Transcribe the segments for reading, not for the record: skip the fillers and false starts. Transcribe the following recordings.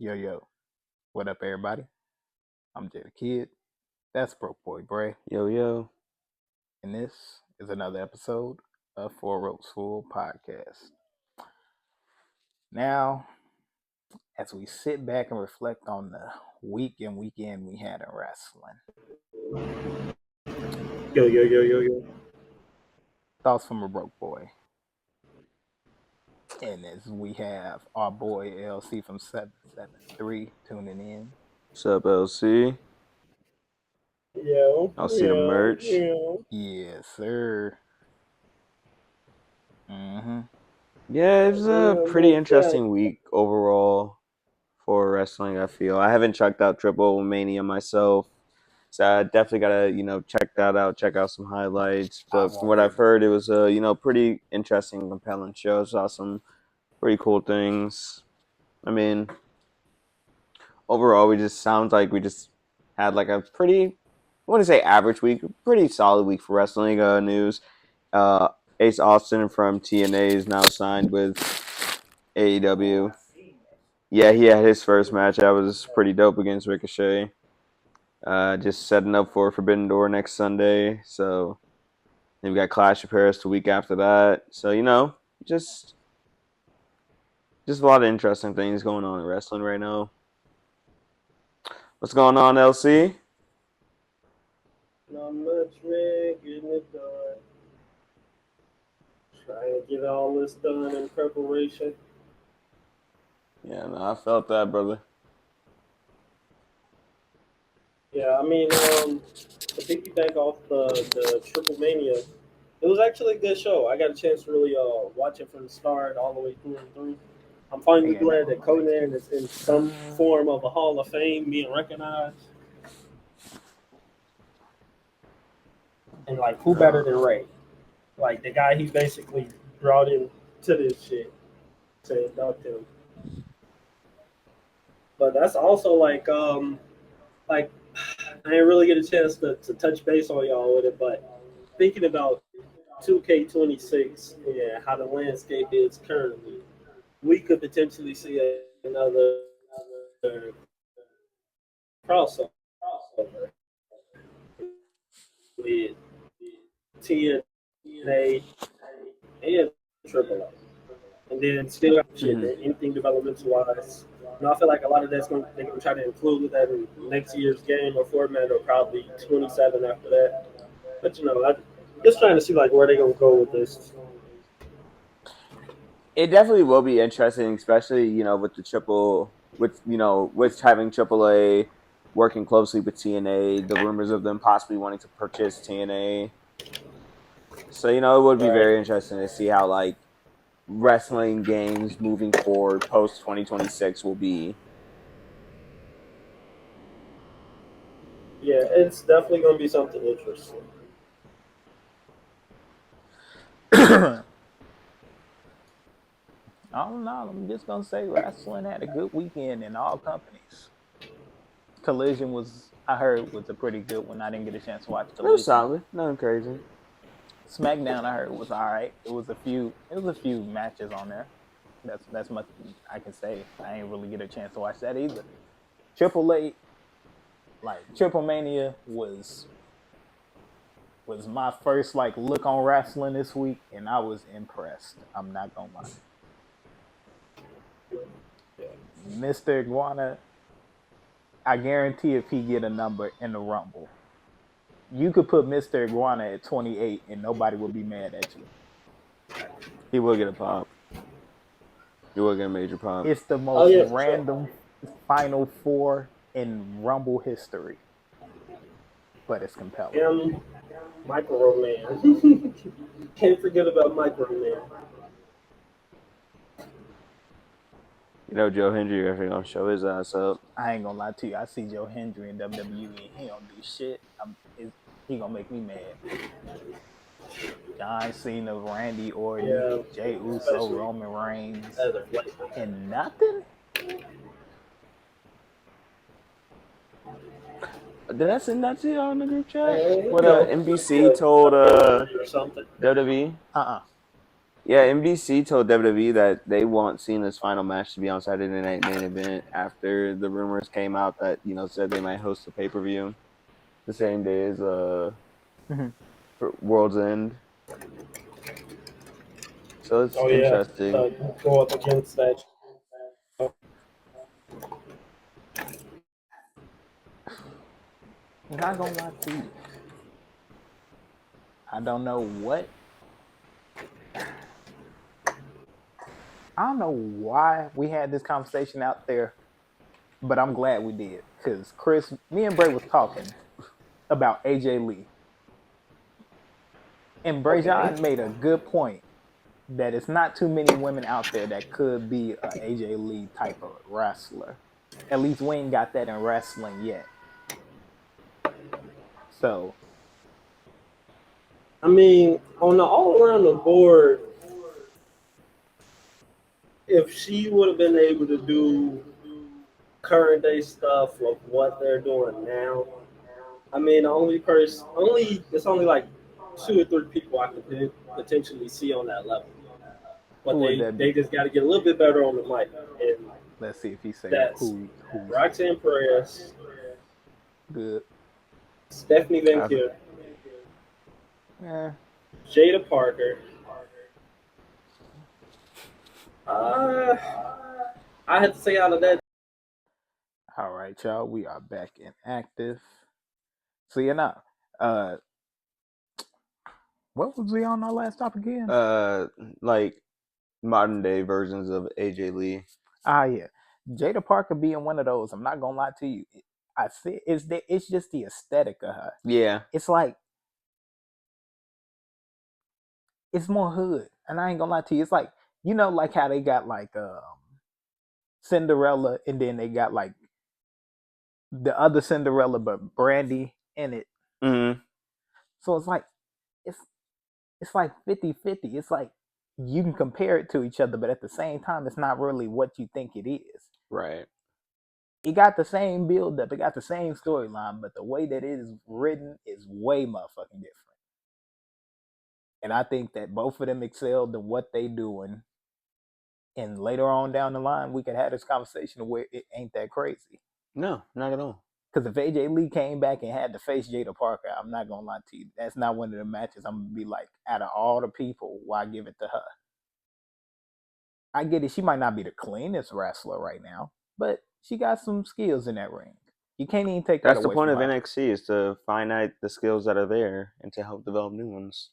Yo, yo, what up, everybody? I'm Jay the Kid. That's Broke Boy Bray. Yo, yo. And this is another episode of Four Ropes Full Podcast. Now, as we sit back and reflect on the week and weekend we had in wrestling, Yo. thoughts from a broke boy. And as we have our boy LC from 773 tuning in. What's up, LC? Yo. I'll see the merch. Yes, sir. Yeah, it was a pretty interesting week overall for wrestling, I feel. I haven't checked out Triplemanía myself, so I definitely gotta, check that out, check out some highlights. But from what I've heard, it was a, pretty interesting, compelling show. Saw some pretty cool things. I mean, overall, we just had like a pretty, I wouldn't say average week, pretty solid week for wrestling news. Ace Austin from TNA is now signed with AEW. Yeah, he had his first match. That was pretty dope against Ricochet. Just setting up for Forbidden Door next Sunday. So then we got Clash of Paris the week after that. So, just a lot of interesting things going on in wrestling right now. What's going on, LC? Not much, man. Getting it done. Trying to get all this done in preparation. Yeah, no, I felt that, brother. Yeah, I mean, to piggyback off the Triplemania, it was actually a good show. I got a chance to really watch it from the start all the way through and through. I'm finally glad that Conan is in some form of a Hall of Fame being recognized. And, like, who better than Ray? Like, the guy he basically brought in to this shit to induct him. But that's also, like, I didn't really get a chance to touch base on y'all with it, but thinking about 2K26 and how the landscape is currently, we could potentially see another crossover with TNA and AAA. And then still anything developmental wise. I feel like a lot of that's they're going to try to include that in next year's game or format, or probably 27 after that. But I'm just trying to see like where they're going to go with this. It definitely will be interesting, especially with with having AAA working closely with TNA, the rumors of them possibly wanting to purchase TNA. So it would be very interesting to see how like wrestling games moving forward post 2026 will be. Yeah, it's definitely going to be something interesting. I don't know. I'm just going to say wrestling had a good weekend in all companies. Collision I heard, was a pretty good one. I didn't get a chance to watch Collision. It was solid. Nothing crazy. SmackDown, I heard, was all right. It was a few matches on there. That's much I can say. I ain't really get a chance to watch that either. Triplemania was my first like look on wrestling this week, and I was impressed. I'm not gonna lie. Mr. Iguana, I guarantee if he get a number in the Rumble, you could put Mr. Iguana at 28 and nobody would be mad at you. He will get a pop. He will get a major pop. It's the most random Final Four in Rumble history. But it's compelling. Micro Man. Can't forget about Micro Man. Joe Hendry is going to show his ass up. I ain't going to lie to you. I see Joe Hendry in WWE and he don't do shit. He going to make me mad. John Cena, Randy Orton, Jey Uso, Roman Reigns, and nothing? Did I send that to you on the group chat? What NBC told WWE? Yeah, NBC told WWE that they want Cena's final match to be on Saturday Night Main Event after the rumors came out that said they might host a pay per view the same day as Mhm. World's End. So it's Oh yeah, interesting. go up against that. Not gonna lie to you. I don't know what. I don't know why we had this conversation out there, but I'm glad we did. Because Chris, me and Bray was talking about AJ Lee. And Okay. Brajan made a good point that it's not too many women out there that could be a AJ Lee type of wrestler. At least we ain't got that in wrestling yet. So I mean, on the all around the board, if she would have been able to do current day stuff of what they're doing now, I mean, it's only like 2 or 3 people I could potentially see on that level. who But would they that they be? just got to get a little bit better on the mic, and Let's see if he say that's who's Roxanne Perez, good. Stephanie Van I've, Kier, Eh, Jada Parker. Uh, I had to say out of that. all right, y'all. We are back in active. So you know, uh, what was we on our last topic again? like modern day versions of AJ Lee. Yeah, Jada Parker being one of those. I'm not gonna lie to you. I see. It's just the aesthetic of her. Yeah. It's like it's more hood, and I ain't gonna lie to you. It's like like how they got like Cinderella, and then they got like the other Cinderella, but Brandy in it. Mm-hmm. So it's it's like 50-50. It's like you can compare it to each other, but at the same time, it's not really what you think it is. Right. It got the same build up, it got the same storyline, but the way that it is written is way motherfucking different. And I think that both of them excelled in what they doing. And later on down the line, we could have this conversation where it ain't that crazy. No, not at all. Because if AJ Lee came back and had to face Jada Parker, I'm not gonna lie to you, that's not one of the matches I'm gonna be like, out of all the people, why give it to her? I get it, she might not be the cleanest wrestler right now, but she got some skills in that ring. You can't even take that That's the away point from of her. NXT is to find out the skills that are there and to help develop new ones.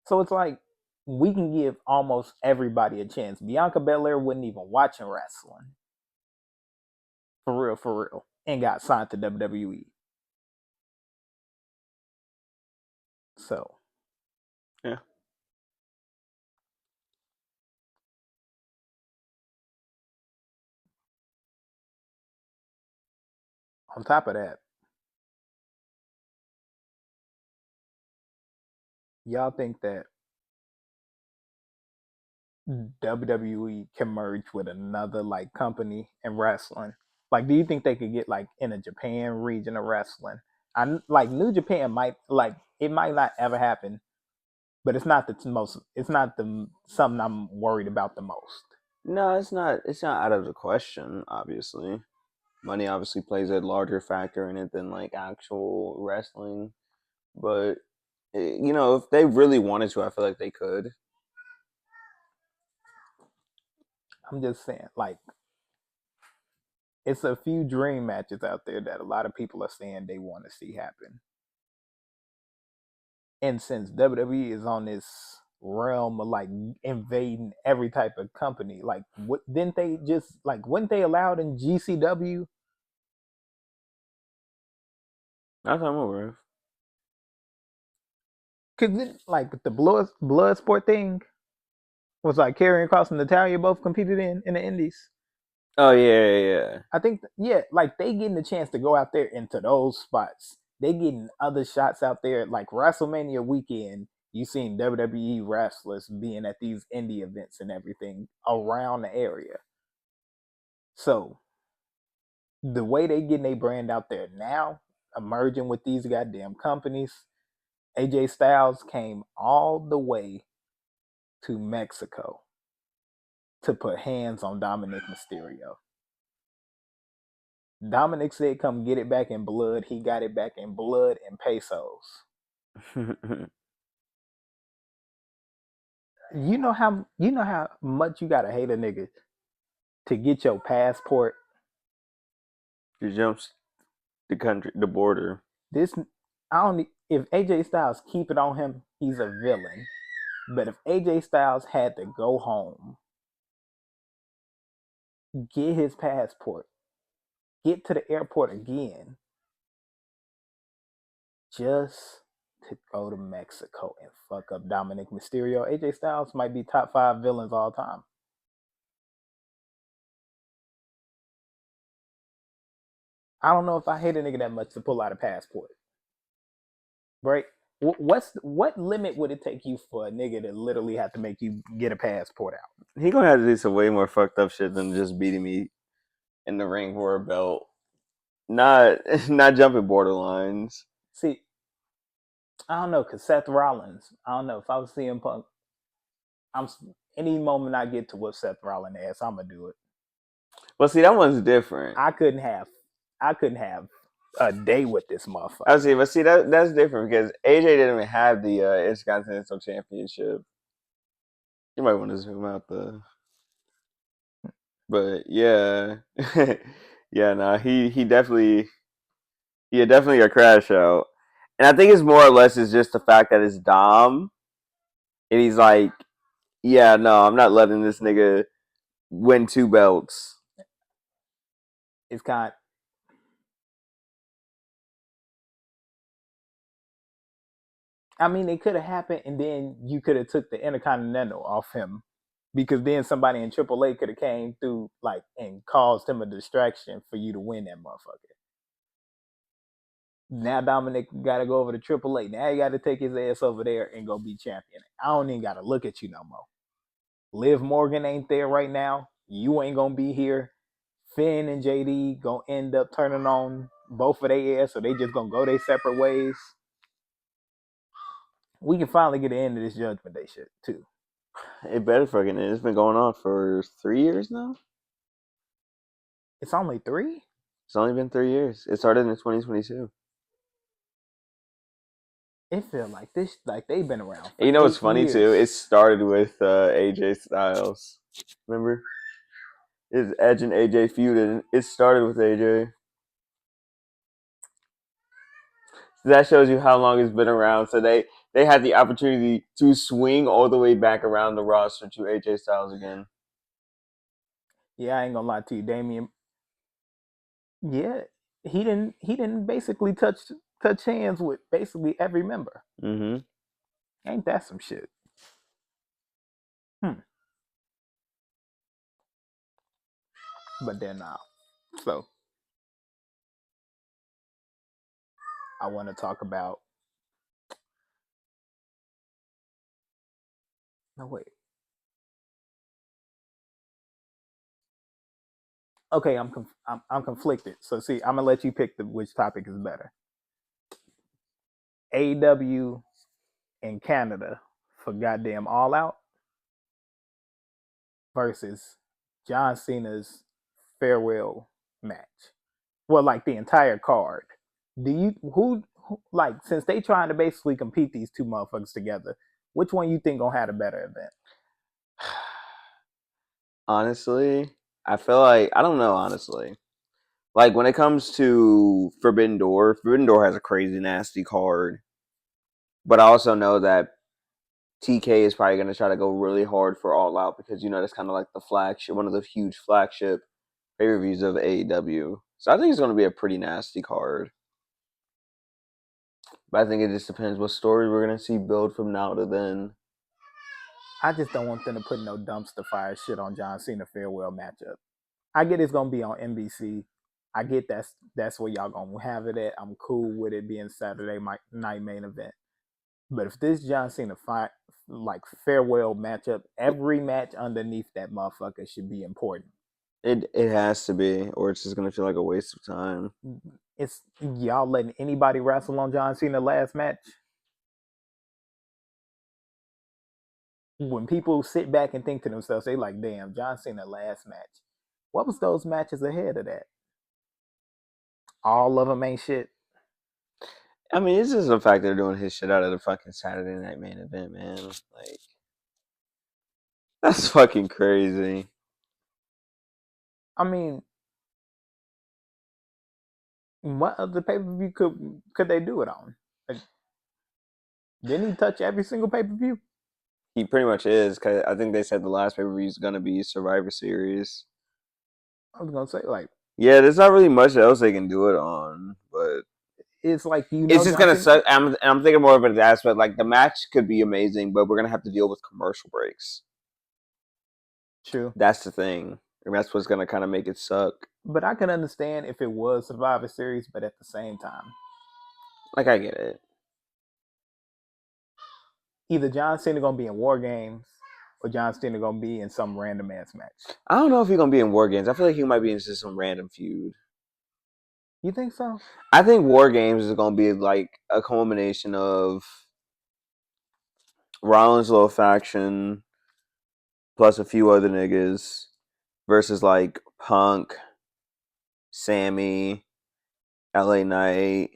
So it's like we can give almost everybody a chance. Bianca Belair wasn't even watching wrestling. For real. And got signed to WWE. So Yeah. on top of that, y'all think that WWE can merge with another like company in wrestling? Like, do you think they could get like in a Japan region of wrestling? I like New Japan might like it might not ever happen, but it's not the most. It's not the something I'm worried about the most. No, it's not. It's not out of the question. Obviously, money obviously plays a larger factor in it than like actual wrestling. But if they really wanted to, I feel like they could. I'm just saying, like, it's a few dream matches out there that a lot of people are saying they want to see happen. And since WWE is on this realm of like invading every type of company, like what didn't they just like weren't they allowed in GCW? That's what I'm aware of. Cause like the blood sport thing was like carrying across from Natalia both competed in the Indies. Oh yeah. I think yeah, like they getting the chance to go out there into those spots. They getting other shots out there like WrestleMania weekend. You seen WWE wrestlers being at these indie events and everything around the area. So the way they getting their brand out there now, emerging with these goddamn companies, AJ Styles came all the way to Mexico to put hands on Dominic Mysterio. Dominic said, "Come get it back in blood." He got it back in blood and pesos. You know how much you gotta hate a nigga to get your passport. He jumps the border. This I don't. If AJ Styles keep it on him, he's a villain. But if AJ Styles had to go home, get his passport, get to the airport again, just to go to Mexico and fuck up Dominic Mysterio, AJ Styles might be top 5 villains all time. I don't know if I hate a nigga that much to pull out a passport. Right? What limit would it take you for a nigga to literally have to make you get a passport out? He gonna have to do some way more fucked up shit than just beating me in the ring for a belt. Not jumping borderlines. See, I don't know, because Seth Rollins, I don't know, if I was CM Punk, any moment I get to whip Seth Rollins' ass, I'm gonna do it. Well, see, that one's different. I couldn't have a day with this motherfucker. I see, but see that's different because AJ didn't even have the Intercontinental Championship. You might want to zoom out the. But yeah, yeah, no, he definitely a crash out, and I think it's more or less is just the fact that it's Dom, and he's like, yeah, no, I'm not letting this nigga win 2 belts. It's kind of, I mean, it could have happened, and then you could have took the Intercontinental off him, because then somebody in AAA could have came through and caused him a distraction for you to win that motherfucker. Now Dominic got to go over to AAA. Now he got to take his ass over there and go be champion. I don't even got to look at you no more. Liv Morgan ain't there right now. You ain't gonna be here. Finn and JD gonna end up turning on both of their ass, so they just gonna go their separate ways. We can finally get the end of this Judgment Day shit too. It better fucking is. It's been going on for 3 years now. It's only 3? It's only been 3 years. It started in 2022. It feels like this, like they've been around. You know what's funny years. too? It started with AJ Styles. Remember? It's Edge and AJ feud, and it started with AJ. That shows you how long it's been around. So they had the opportunity to swing all the way back around the roster to AJ Styles again. Yeah, I ain't gonna lie to you, Damian. Yeah, he didn't basically touch hands with basically every member. Mm-hmm. Ain't that some shit? But then so I want to talk about. No wait. Okay, I'm conflicted. So see, I'm gonna let you pick which topic is better. AEW in Canada for goddamn All Out versus John Cena's farewell match. Well, like the entire card. Do you who like, since they trying to basically compete these two motherfuckers together, which one you think gonna have a better event? Honestly, I feel like I don't know. Honestly, like when it comes to Forbidden Door has a crazy nasty card, but I also know that TK is probably going to try to go really hard for All Out because that's kind of like the flagship, one of the huge flagship pay-per-views of AEW. So I think it's going to be a pretty nasty card. But I think it just depends what story we're going to see build from now to then. I just don't want them to put no dumpster fire shit on John Cena farewell matchup. I get it's going to be on NBC. I get that's where y'all going to have it at. I'm cool with it being Saturday night main event. But if this John Cena farewell matchup, every match underneath that motherfucker should be important. It has to be, or it's just gonna feel like a waste of time. It's y'all letting anybody wrestle on John Cena last match. when people sit back and think to themselves, they like, damn, John Cena last match. What was those matches ahead of that? All of them ain't shit. I mean, it's just the fact they're doing his shit out of the fucking Saturday Night Main Event, man. Like, that's fucking crazy. I mean, what other pay per view could they do it on? Like, didn't he touch every single pay per view? He pretty much is, because I think they said the last pay per view is gonna be Survivor Series. I was gonna say, like, yeah, there's not really much else they can do it on, but it's like, you know, it's just gonna suck. I'm thinking more of an aspect like the match could be amazing, but we're gonna have to deal with commercial breaks. True. That's the thing, and that's what's gonna kind of make it suck. But I can understand if it was Survivor Series, but at the same time, like, I get it. Either John Cena gonna be in War Games or John Cena gonna be in some random ass match. I don't know if he's gonna be in War Games. I feel like he might be in just some random feud. You think so? I think War Games is gonna be like a culmination of Rollins' little faction plus a few other niggas versus like Punk, Sammy, LA Knight,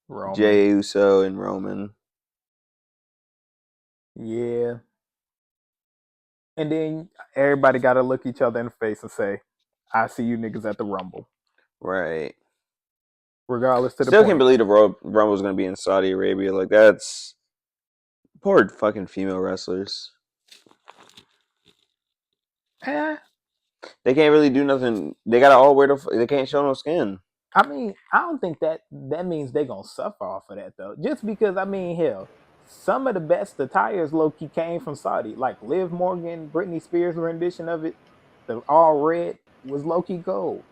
Roman. Jey Uso, and Roman. Yeah. And then everybody got to look each other in the face and say, I see you niggas at the Rumble. Right. Regardless to the Still point. can't believe the Rumble's going to be in Saudi Arabia. Like, that's... Poor fucking female wrestlers. Eh. They can't really do nothing. They got to all wear the... They can't show no skin. I mean, I don't think that means they're going to suffer off of that, though. Just because, I mean, hell, some of the best attires low-key came from Saudi. Like Liv Morgan, Britney Spears' rendition of it, the all red was low-key gold.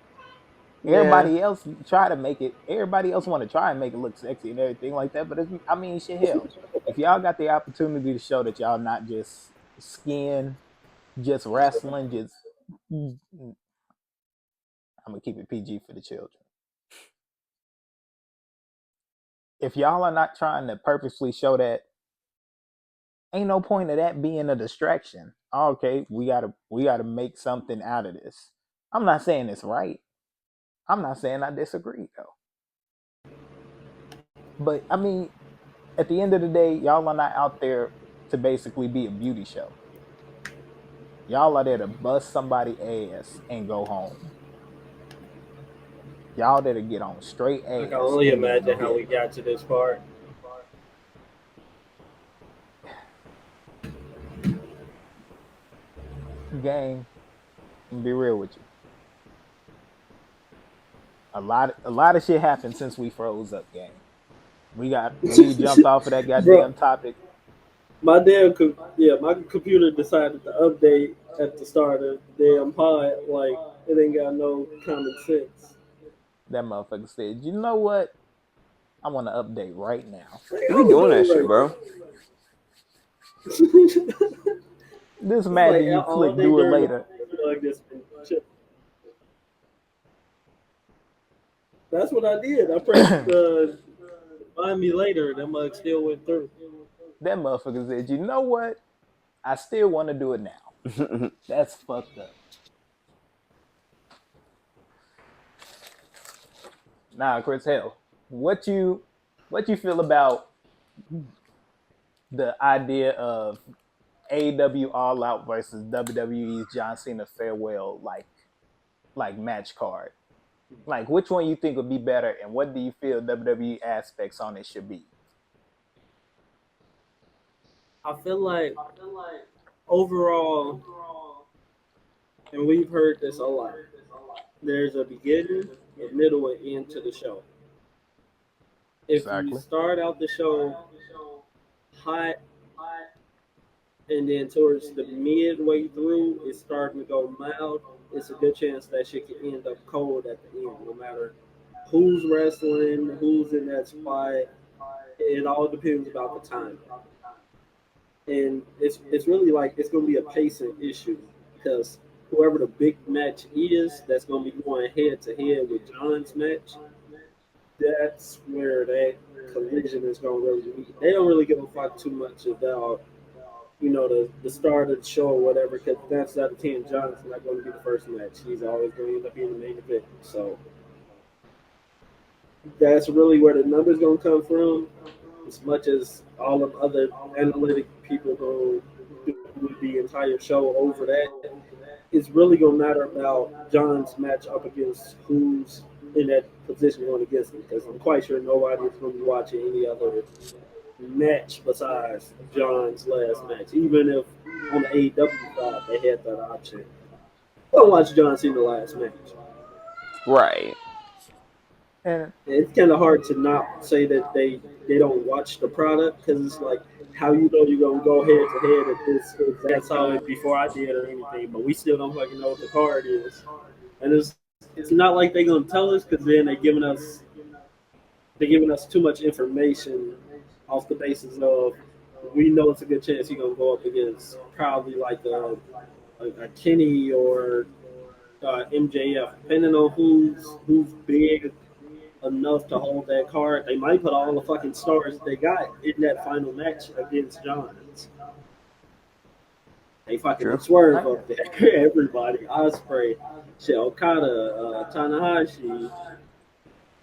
Everybody else try to make it. Everybody else want to try and make it look sexy and everything like that. But I mean, shit, hell, if y'all got the opportunity to show that y'all not just skin, just wrestling, just I'm gonna keep it PG for the children. If y'all are not trying to purposely show that, ain't no point of that being a distraction. Okay, we gotta make something out of this. I'm not saying it's right. I'm not saying I disagree though. But I mean, at the end of the day, y'all are not out there to basically be a beauty show. Y'all are there to bust somebody's ass and go home. Y'all there to get on straight ass. I can only imagine how we got to this part. Gang, I'm be real with you. A lot of shit happened since we froze up, gang. We jumped off of that goddamn topic. My my computer decided to update at the start of the damn pod. Like, it ain't got no common sense. That motherfucker said, you know what? I want to update right now. You be doing that shit, bro. This Madden you click do it later. That's what I did. I pressed find me later. That mug still went through. That motherfucker said, you know what? I still want to do it now. That's fucked up. Nah, Chris, hell, what you feel about the idea of AEW All Out versus WWE's John Cena Farewell like match card? Like, which one you think would be better, and what do you feel WWE aspects on it should be? I feel like overall, and we've heard this a lot, there's a beginning, a middle, and end to the show. If you start out the show hot, and then towards the midway through, it's starting to go mild, it's a good chance that shit can end up cold at the end, no matter who's wrestling, who's in that spot. It all depends about the time. And it's really like it's going to be a pacing issue because whoever the big match is that's going to be going head to head with John's match, that's where that collision is going to really be. They don't really give a fuck too much about the start of the show or whatever. Because that's out of 10, John's not going to be the first match. He's always going to end up being the main event. So that's really where the numbers going to come from. As much as all of other analytic people who do the entire show over that, it's really going to matter about John's match up against who's in that position going against him. Because I'm quite sure nobody is going to be watching any other match besides John's last match. Even if on the AEW side they had that option, don't watch John Cena last match. Right. And It's kind of hard to not say that they don't watch the product because it's like how you know you're gonna go head to head at this exact saw it before I did or anything, but we still don't fucking know what the card is, and it's not like they're gonna tell us because then they're giving us too much information off the basis of we know it's a good chance he's gonna go up against probably like a Kenny or MJF, depending on who's big enough to hold that card. They might put all the fucking stars they got in that final match against Johns. They fucking True. swerve up there. Everybody, Ospreay, shit, Okada, Tanahashi.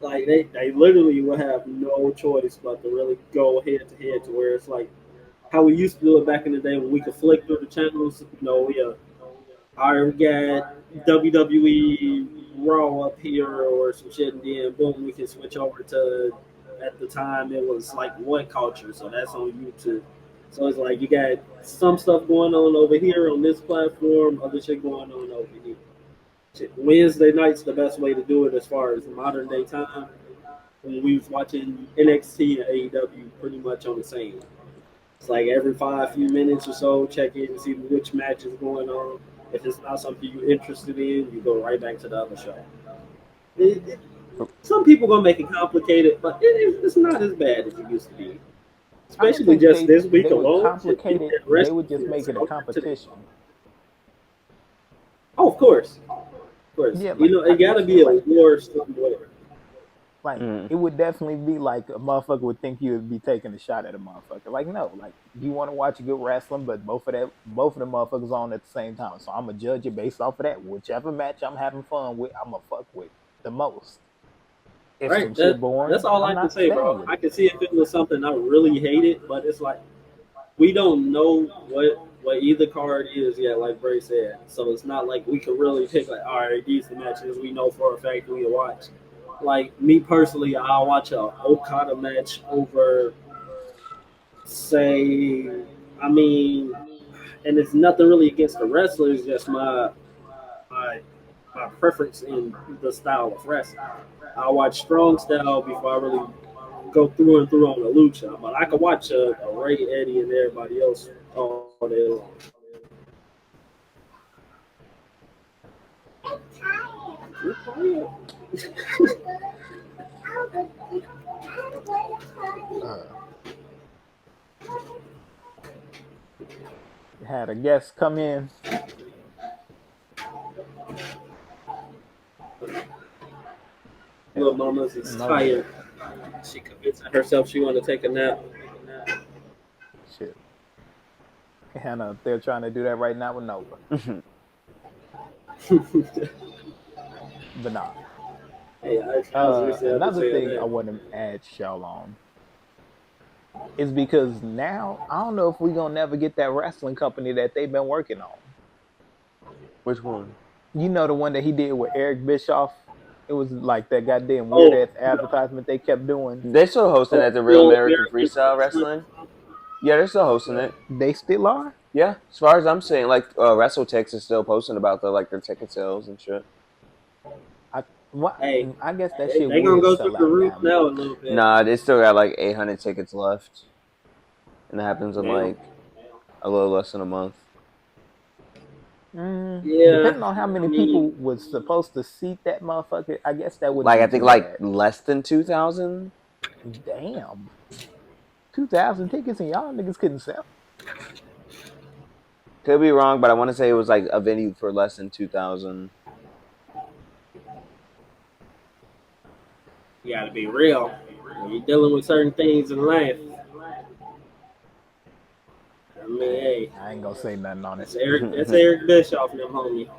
Like they literally will have no choice but to really go head to head to where it's like how we used to do it back in the day when we could flick through the channels. All right, we got WWE Raw up here or some shit, and then boom, we can switch over to. At the time, it was like What Culture, so that's on YouTube. So it's like you got some stuff going on over here on this platform, other shit going on over here. Shit. Wednesday night's the best way to do it as far as modern day time. When we was watching NXT and AEW pretty much on the same. It's like every few minutes or so, check in and see which match is going on. If it's not something you're interested in, you go right back to the other show. Some people gonna make it complicated, but it's not as bad as it used to be. Especially just this week alone. Complicated. They would just make it a competition. Oh, of course. Yeah, it gotta be a war somewhere. Like it would definitely be like a motherfucker would think you would be taking a shot at a motherfucker. Like no, like you want to watch good wrestling, but both of the motherfuckers on at the same time. So I'm gonna judge it based off of that. Whichever match I'm having fun with, I'm gonna fuck with the most. If right, boring, that's all I can say, bro. I can see if it was something I really hated, but it's like we don't know what either card is yet, like Bray said. So it's not like we can really pick like, all right, these are the matches we know for a fact we watch. Like me personally, I'll watch a Okada match over, say, and it's nothing really against the wrestler. It's just my preference in the style of wrestling. I watch strong style before I really go through and through on the lucha. But I could watch a Ray, Eddie, and everybody else all day long. Had a guest come in. Little Mama's is tired. She convinced herself she want to take a nap. Shit. Hannah, they're trying to do that right now with Nova. But nah. Hey, another thing I want to add y'all on is because now I don't know if we're gonna never get that wrestling company that they've been working on. Which one? You know the one that he did with Eric Bischoff? It was like that goddamn weird ass advertisement they kept doing. They're still hosting at the Real American Freestyle Wrestling. Yeah, they're still hosting it. They still are? Yeah, as far as I'm saying, like WrestleTex is still posting about their ticket sales and shit. I guess that shit. They gonna go through the roof now a little bit. Nah, they still got like 800 tickets left, and it happens in like a little less than a month. Yeah, depending on how many people was supposed to seat that motherfucker, I guess that would like I think like less than 2,000. Damn, 2,000 tickets and y'all niggas couldn't sell. Could be wrong, but I want to say it was like a venue for less than 2,000. You gotta be real when you're dealing with certain things in life. I mean, hey, I ain't gonna say nothing on it. that's Eric Bischoff and them, homie.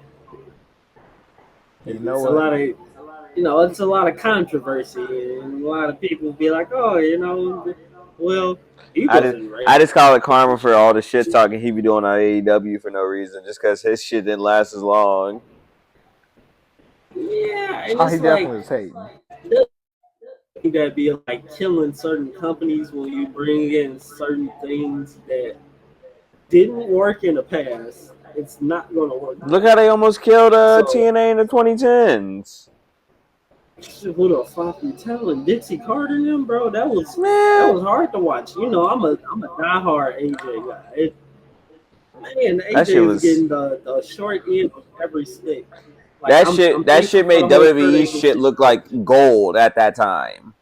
You know It's what? a lot of, it's a lot of controversy, and a lot of people be like, oh, well, he wasn't I raped. just call it karma for all the shit talking he be doing on AEW for no reason, just because his shit didn't last as long. Yeah, and Oh, he it's like definitely was hating. you gotta be like killing certain companies when you bring in certain things that didn't work in the past. It's not gonna work. Look how they almost killed So TNA in the 2010s. who the fuck you telling? Dixie Carter and them, bro? That was Man, hard to watch. I'm a diehard AJ guy. Man, that AJ shit is was getting the short end of every stick. Like I'm that thankful shit for the made whole Kurt WWE Angle shit shit. look like gold at that time.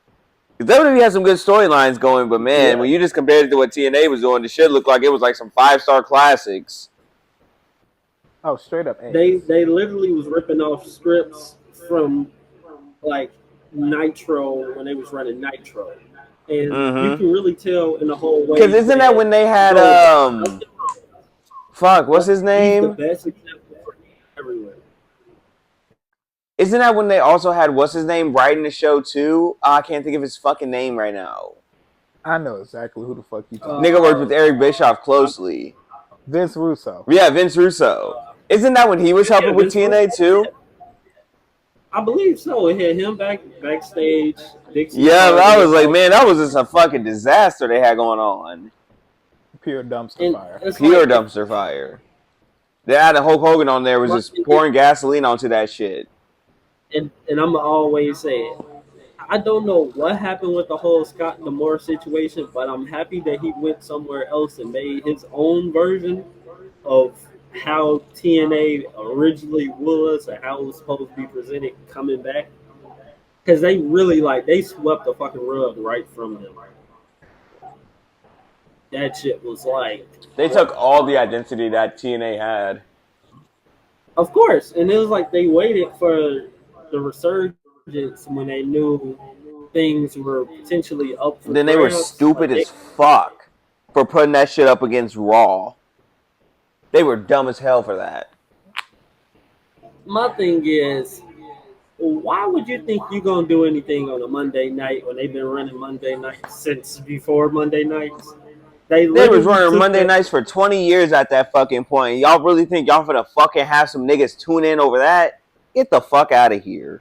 WWE had some good storylines going, but man, Yeah. when you just compared it to what TNA was doing, the shit looked like it was like some 5-star classics. Oh, straight up. They literally was ripping off scripts from like Nitro when they was running Nitro, and you can really tell in the whole way. Because isn't that when they had fuck, what's his He's the name? best example for everywhere. Isn't that when they also had what's his name writing the show too? I can't think of his fucking name right now. I know exactly who the fuck you talking Nigga about. worked with Eric Bischoff closely. Vince Russo. Yeah, Vince Russo. Isn't that when he was helping with TNA too? I believe so. It had him backstage. Dixie Yeah, Carter I was like, also. man, that was just a fucking disaster they had going on. Pure dumpster fire. Pure dumpster fire. They had a Hulk Hogan on there was just pouring gasoline onto that shit. And I'm always saying, I don't know what happened with the whole Scott D'Amore situation, but I'm happy that he went somewhere else and made his own version of how TNA originally was and how it was supposed to be presented coming back. Because they really they swept the fucking rug right from them. That shit was like they took all the identity that TNA had. Of course, and it was like they waited for the resurgence when they knew things were potentially up for Then they were stupid as fuck for putting that shit up against Raw. They were dumb as hell for that. My thing is, why would you think you're gonna do anything on a Monday night when they've been running Monday nights since before Monday nights? They was running Monday nights for 20 years at that fucking point. Y'all really think y'all finna fucking have some niggas tune in over that? Get the fuck out of here.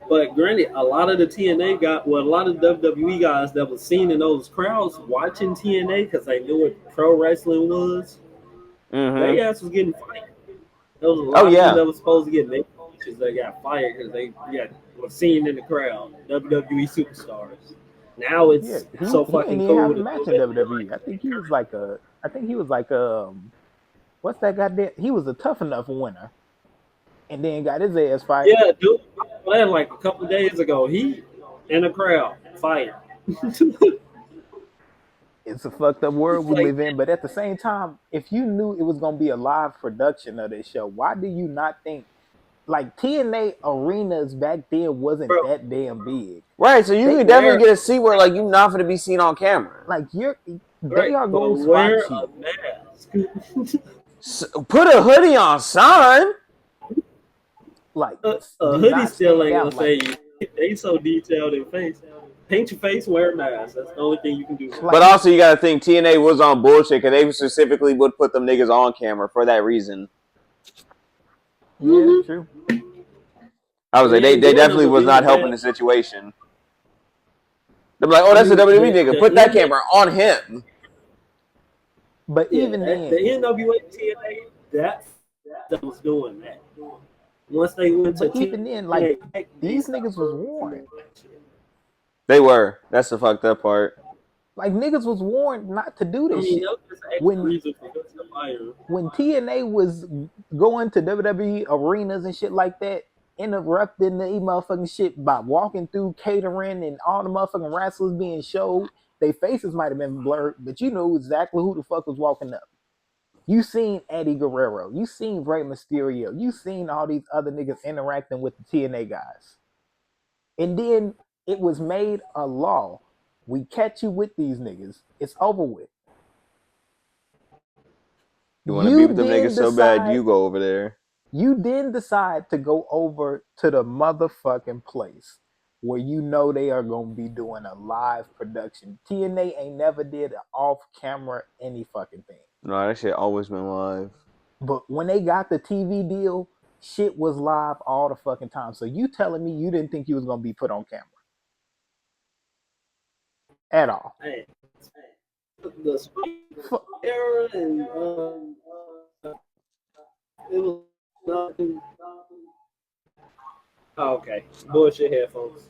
But granted, a lot of the TNA got a lot of WWE guys that was seen in those crowds watching TNA because they knew what pro wrestling was. They ass was getting fired. There was a lot of them that was supposed to get matches that got fired because they were seen in the crowd. WWE superstars. Now it's so fucking cool. He didn't have a match in WWE. I think he was like what's that goddamn? He was a Tough Enough winner, and then got his ass fired. Yeah, dude. Playing like a couple of days ago. He in the crowd fired. It's a fucked up world we live in, but at the same time, if you knew it was gonna be a live production of this show, why do you not think like TNA arenas back then wasn't that damn big? Right, so you could definitely get a seat where like you not gonna be seen on camera. Like they are going to spot you. Put a hoodie on, son. Like a hoodie still ain't gonna say you. They so detailed in face. Paint your face, wear a mask. That's the only thing you can do. But also, you gotta think TNA was on bullshit because they specifically would put them niggas on camera for that reason. Yeah, true. I was like, they definitely was not helping the situation. They're like, oh, that's a WWE nigga. Put that camera on him. But even then, the NWA TNA, that was doing that. Once they went to even then, like these niggas was warned. They were. That's the fucked up part. Like niggas was warned not to do this shit. When TNA was going to WWE arenas and shit like that, interrupting the motherfucking shit by walking through catering and all the motherfucking wrestlers being showed, their faces might have been blurred, but you know exactly who the fuck was walking up. You seen Eddie Guerrero. You seen Rey Mysterio. You seen all these other niggas interacting with the TNA guys. And then it was made a law. We catch you with these niggas. It's over with. You want to be You with them then niggas so bad, decide you go over there. you then decide to go over to the motherfucking place where you know they are gonna be doing a live production. TNA ain't never did an off camera any fucking thing. No, that shit always been live. But when they got the TV deal, shit was live all the fucking time. So you telling me you didn't think you was gonna be put on camera at all? Hey, the era and it was nothing. Oh, okay, bullshit headphones.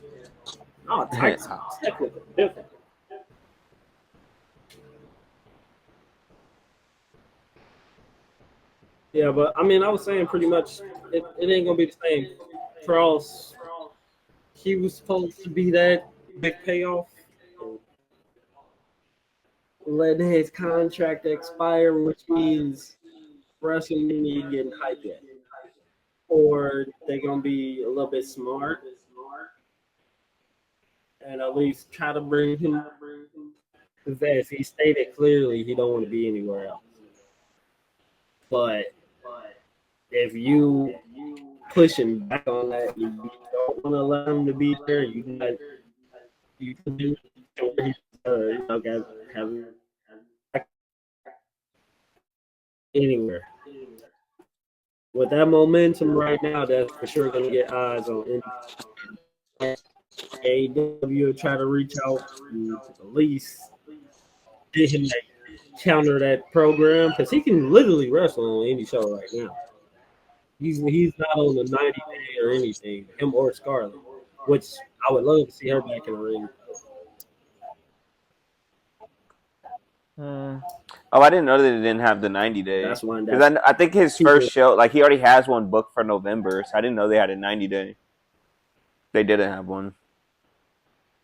Oh, Titans technically different. Yeah, but I mean, I was saying pretty much it ain't gonna be the same. Cross, he was supposed to be that big payoff. Letting his contract expire, which means WrestleMania getting hyped yet. Or they're gonna be a little bit smart and at least try to bring him. Because as he stated clearly, he don't want to be anywhere else. But if you push him back on that, you don't want to let him to be there. You can do where he's have anywhere. With that momentum right now, that's for sure going to get eyes on AEW. Try to reach out to at least get him to counter that program because he can literally wrestle on any show right now. He's not on the 90-day or anything, him or Scarlett, which I would love to see her back in the ring. Oh, I didn't know that they didn't have the 90-day. That's one. Because I think his first show, like he already has one booked for November, so I didn't know they had a 90-day. They didn't have one.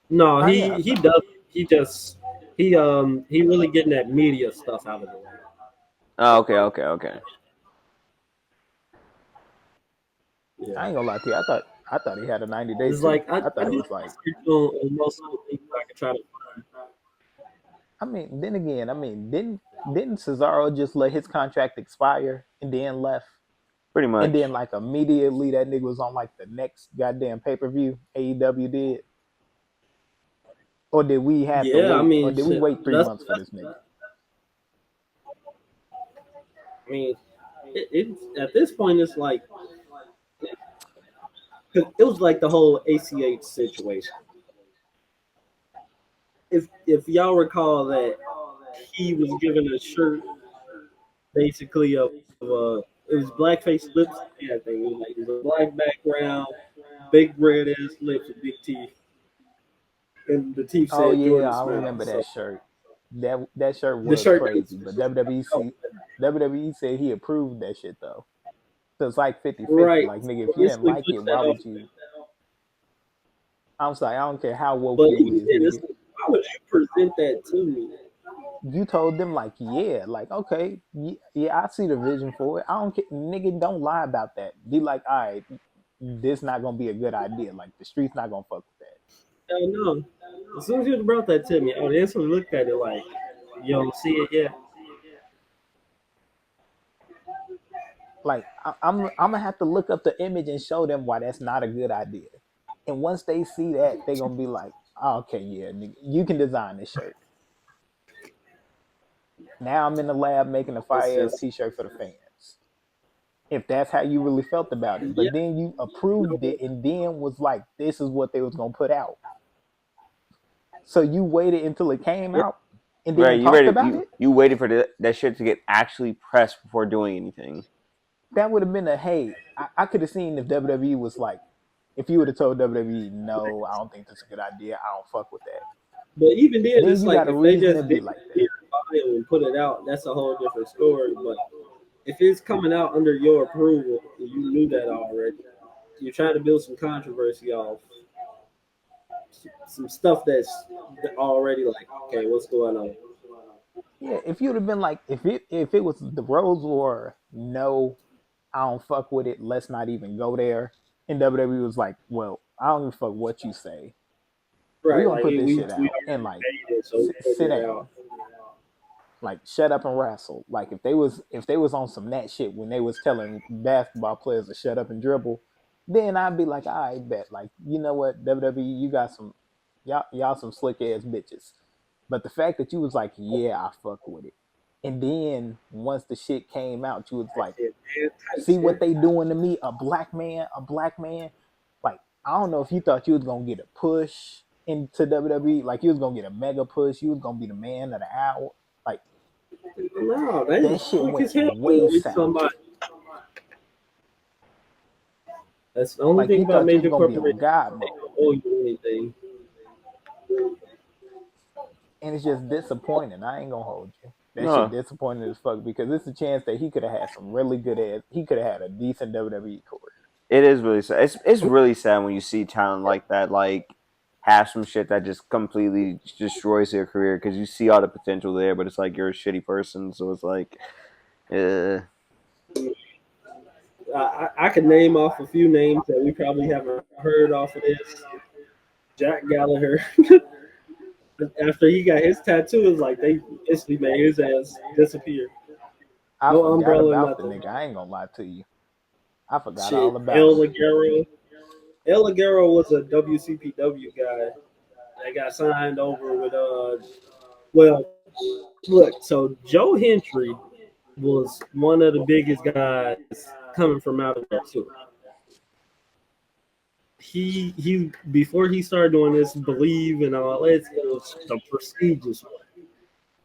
No, he does. He really getting that media stuff out of the way. Oh, okay. Yeah. I ain't gonna lie to you. I thought he had a 90 days. It's like I thought it was like most of the things I could try to find. I mean, then again, didn't Cesaro just let his contract expire and then left? Pretty much. And then like immediately that nigga was on like the next goddamn pay-per-view AEW did. Or did we have to wait? Or did we wait 3 months for this nigga? I mean, it's at this point it's like it was like the whole ACH situation. If y'all recall that he was given a shirt basically of it was blackface lips and everything. It was a black background, big red ass lips and big teeth. And the teeth said, "Oh yeah, Jordan I Smile." remember that shirt. That shirt was crazy, but WWE said he approved that shit though. So it's like 50-50. Right. Like nigga, if you didn't like it, why would you? I'm sorry, I don't care how woke you is. Why would you present that to me? You told them like, yeah, like okay, yeah, I see the vision for it. I don't care, nigga. Don't lie about that. Be like, all right, this not gonna be a good idea. Like the street's not gonna fuck with that. Hell no. As soon as you brought that to me, I would instantly looked at it like, you don't see it yet. Like I'm gonna have to look up the image and show them why that's not a good idea. And once they see that, they're gonna be like, oh, okay, yeah, nigga, you can design this shirt. Now I'm in the lab making a fire ass t-shirt for the fans. If that's how you really felt about it. But then you approved it and then was like, this is what they was gonna put out. So you waited until it came out and then talked about it? You waited for that shit to get actually pressed before doing anything. That would have been a hey. I could have seen if WWE was like, if you would have told WWE, no, I don't think that's a good idea. I don't fuck with that. But even then it's you like got a if they reason just to be like that. And put it out, that's a whole different story. But if it's coming out under your approval, you knew that already. You're trying to build some controversy off some stuff that's already like, okay, what's going on? Yeah, if you'd have been like, if it was the Rose War, no, I don't fuck with it. Let's not even go there. And WWE was like, well, I don't give a fuck what you say. Right, We're gonna put this shit out and like sit down. Like shut up and wrestle. Like if they was on some that shit when they was telling basketball players to shut up and dribble, then I'd be like, I bet. Like, you know what, WWE, you got some y'all some slick ass bitches. But the fact that you was like, yeah, I fuck with it. And then once the shit came out, you was Tight like, shit, man. Tight see what shit. they doing to me, a black man, a black man. Like, I don't know if you thought you was gonna get a push into WWE, like you was gonna get a mega push, you was gonna be the man of the hour. Like No, they that was shit quick went as hell way with south. somebody. That's the only Like thing you about thought you was major gonna be on corporations. God They mode. don't owe you anything. And it's just disappointing. I ain't gonna hold you. That shit No, disappointing as fuck because it's a chance that he could have had some really good ass. He could have had a decent WWE career. it is really sad. It's really sad when you see talent like that, like have some shit that just completely destroys their career because you see all the potential there, but it's like you're a shitty person, so it's like, uh, I could name off a few names that we probably haven't heard off of this. Jack Gallagher. After he got his tattoo, it's like they instantly made his ass disappear. I No forgot umbrella, about the nothing. nigga. I ain't gonna lie to you. I forgot Shit. all about El him. Ligero. El Ligero was a WCPW guy that got signed over with well, look, so Joe Hendry was one of the biggest guys coming from out of there too. He before he started doing this believe and all that, it was the prestigious one.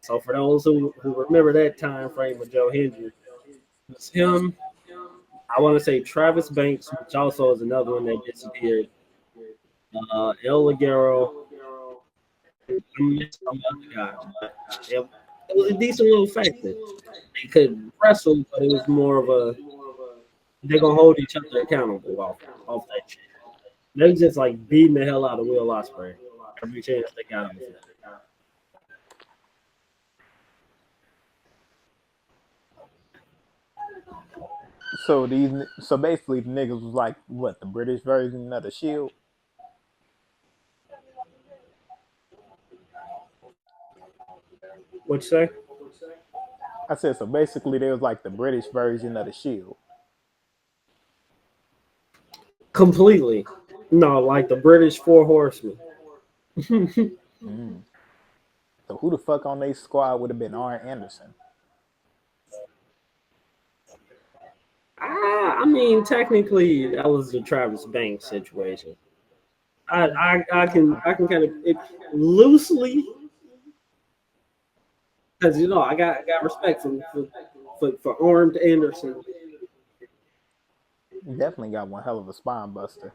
So for those who remember that time frame with Joe Hendry, it was him. I want to say Travis Banks, which also is another one that disappeared. El Ligero, I'm missing some other guys, but it was a decent little faction. They could wrestle, but it was more of a they're gonna hold each other accountable off that shit. They was just like beating the hell out of Will Ospreay every chance they got on it. So basically, the niggas was like what the British version of the Shield. What you say? I said so. Basically, they was like the British version of the Shield. Completely. No, like the British Four Horsemen. Mm. So who the fuck on their squad would have been Arn Anderson? I mean, technically, that was the Travis Banks situation. I can kind of it, loosely because I got respect for Armed Anderson. Definitely got one hell of a spine buster.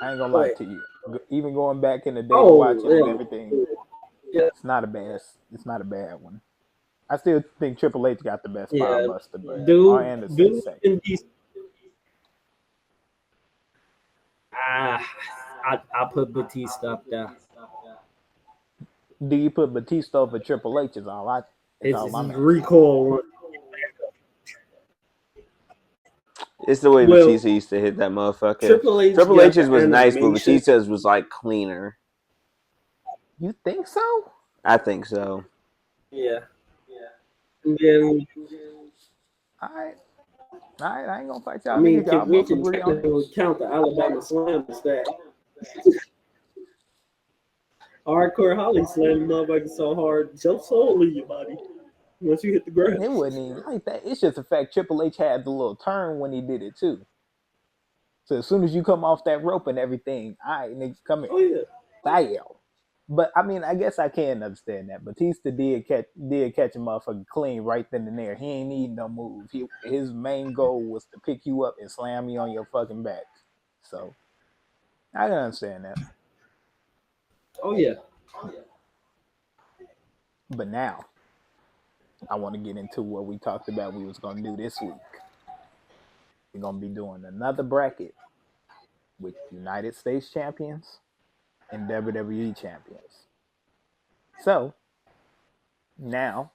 I ain't gonna lie But to you. Even going back in the day oh watching and yeah, everything, yeah, it's not a bad. It's not a bad one. I still think Triple H got the best spine yeah, buster, but Arn Anderson dude, second. and these ah, I put Batista up there. Do you put Batista over Triple H? Is His all I'm asking. recoil one. it's the way Well, Batista used to hit that motherfucker. Triple H Triple got H's the was nice, but animation. Batista's was like cleaner. You think so? I think so. Yeah. And then I I ain't gonna fight I y'all mean, niggas. Y'all we both can agree on it. technically count the Alabama Slam as that. Hardcore Holly slammed motherfucker so hard, your soul leave your body once you hit the ground. It wasn't even like that. It's just the fact Triple H had the little turn when he did it too. So as soon as you come off that rope and everything, all right, niggas, come here. Oh yeah. Bam. But I mean, I guess I can understand that. Batista did catch a motherfucker clean right then and there. He ain't need no move. His main goal was to pick you up and slam you on your fucking back. So I can understand that. Oh yeah. But now I want to get into what we talked about we was gonna do this week. We're gonna be doing another bracket with United States Champions and WWE Champions. So now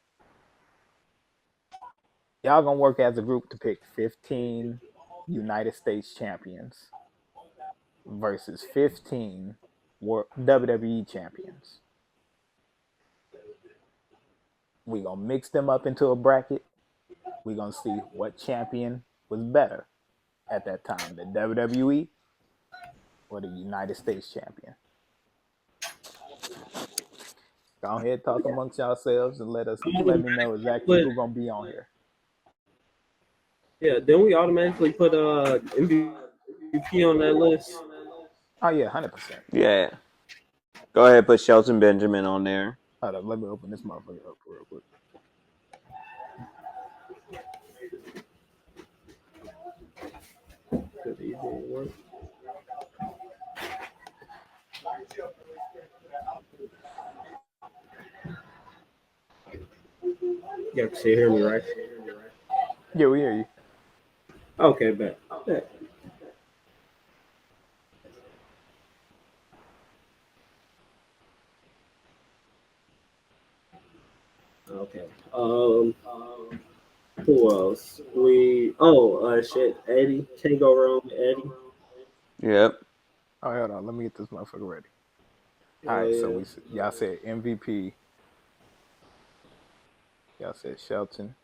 y'all gonna work as a group to pick 15 United States Champions versus 15 WWE Champions. We're going to mix them up into a bracket. We're going to see what champion was better at that time, the WWE or the United States champion. Go ahead, talk amongst yourselves and let me know exactly who's going to be on here. Yeah, then we automatically put MVP on that list. Oh, yeah, 100%. Yeah. Go ahead, put Shelton Benjamin on there. Hold up, let me open this motherfucker up real quick. You can hear me, right? Yeah, we hear you. Okay, bet. Okay. Who else? Shit. Eddie. Can't go wrong with Eddie. Yep. Oh, hold on. Let me get this motherfucker ready. All right, so y'all said MVP. Y'all said Shelton.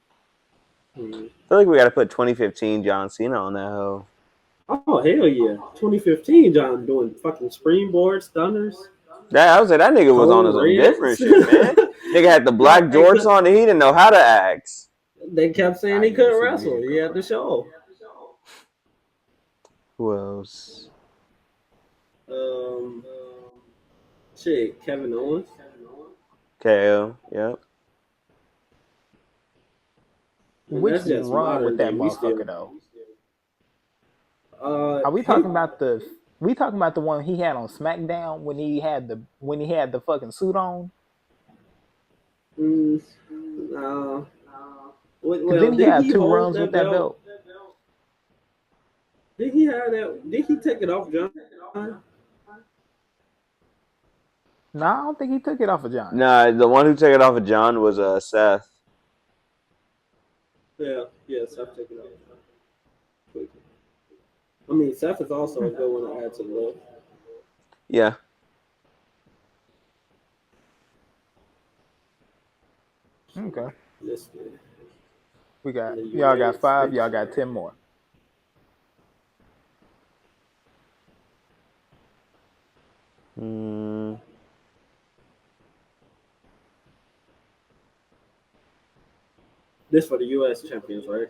I feel like we got to put 2015 John Cena on that hoe. Oh, hell yeah. 2015 John doing fucking springboard stunners. I was like, that nigga was on some different shit, man. Nigga had the black jorts on and he didn't know how to act. They kept saying he couldn't wrestle. He had the show. Who else? Kevin Owens. KO, yep. Which run with that motherfucker though? Are we talking about the one he had on SmackDown when he had the fucking suit on? No. Well, then he had 2 runs with that belt. Did he have that? Did he take it off John? No, I don't think he took it off of John. Nah, the one who took it off of John was Seth. Yeah, Seth took it off. I mean, Seth is also a good one to add to the list. Yeah. Okay. We got y'all got 5. Y'all got 10 more. This for the U.S. champions, right?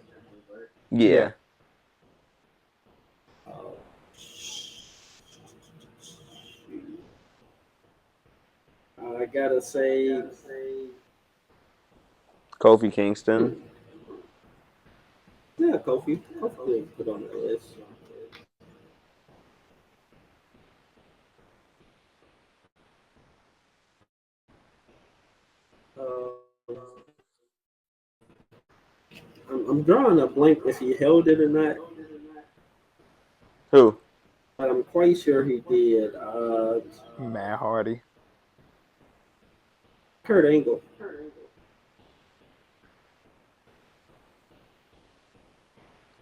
Yeah. I gotta say, Kofi Kingston. Yeah, Kofi. Kofi put on the list. I'm drawing a blank if he held it or not. Who? But I'm quite sure he did. Matt Hardy. Kurt Angle.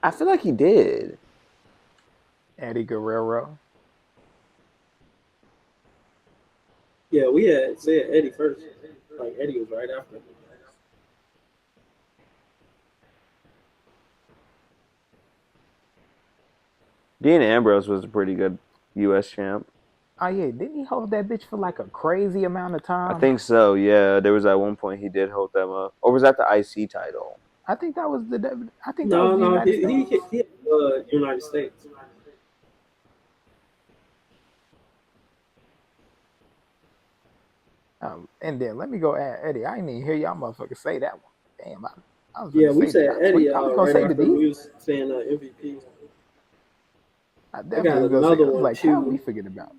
I feel like he did. Eddie Guerrero. Yeah, we had said Eddie first. Like Eddie was right after. Dean Ambrose was a pretty good U.S. champ. Oh yeah, didn't he hold that bitch for like a crazy amount of time? I think so. Yeah, there was at one point he did hold them up, or was that the IC title? I think that was the. I think No, that was the United States. He United States. And then let me go add Eddie. I didn't even hear y'all motherfuckers say that one. Damn, I was we said Eddie. I was gonna say the D. We was saying MVP. I definitely was gonna say. I was like, how we forget about?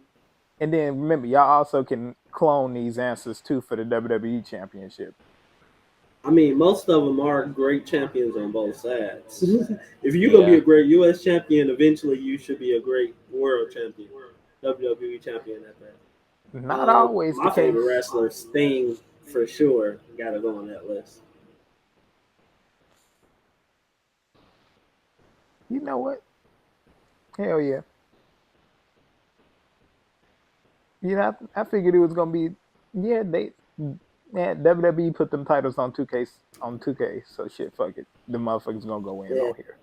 And then remember, y'all also can clone these answers too for the WWE Championship. I mean, most of them are great champions on both sides. If you're gonna be a great U.S. champion, eventually you should be a great world champion, WWE champion at that. Not always the case. My favorite wrestler, Sting, for sure, got to go on that list. You know what? Hell yeah. You know, I figured it was gonna be. Yeah, Man, WWE put them titles on 2K, so shit, fuck it. The motherfuckers gonna go in Yeah. on here.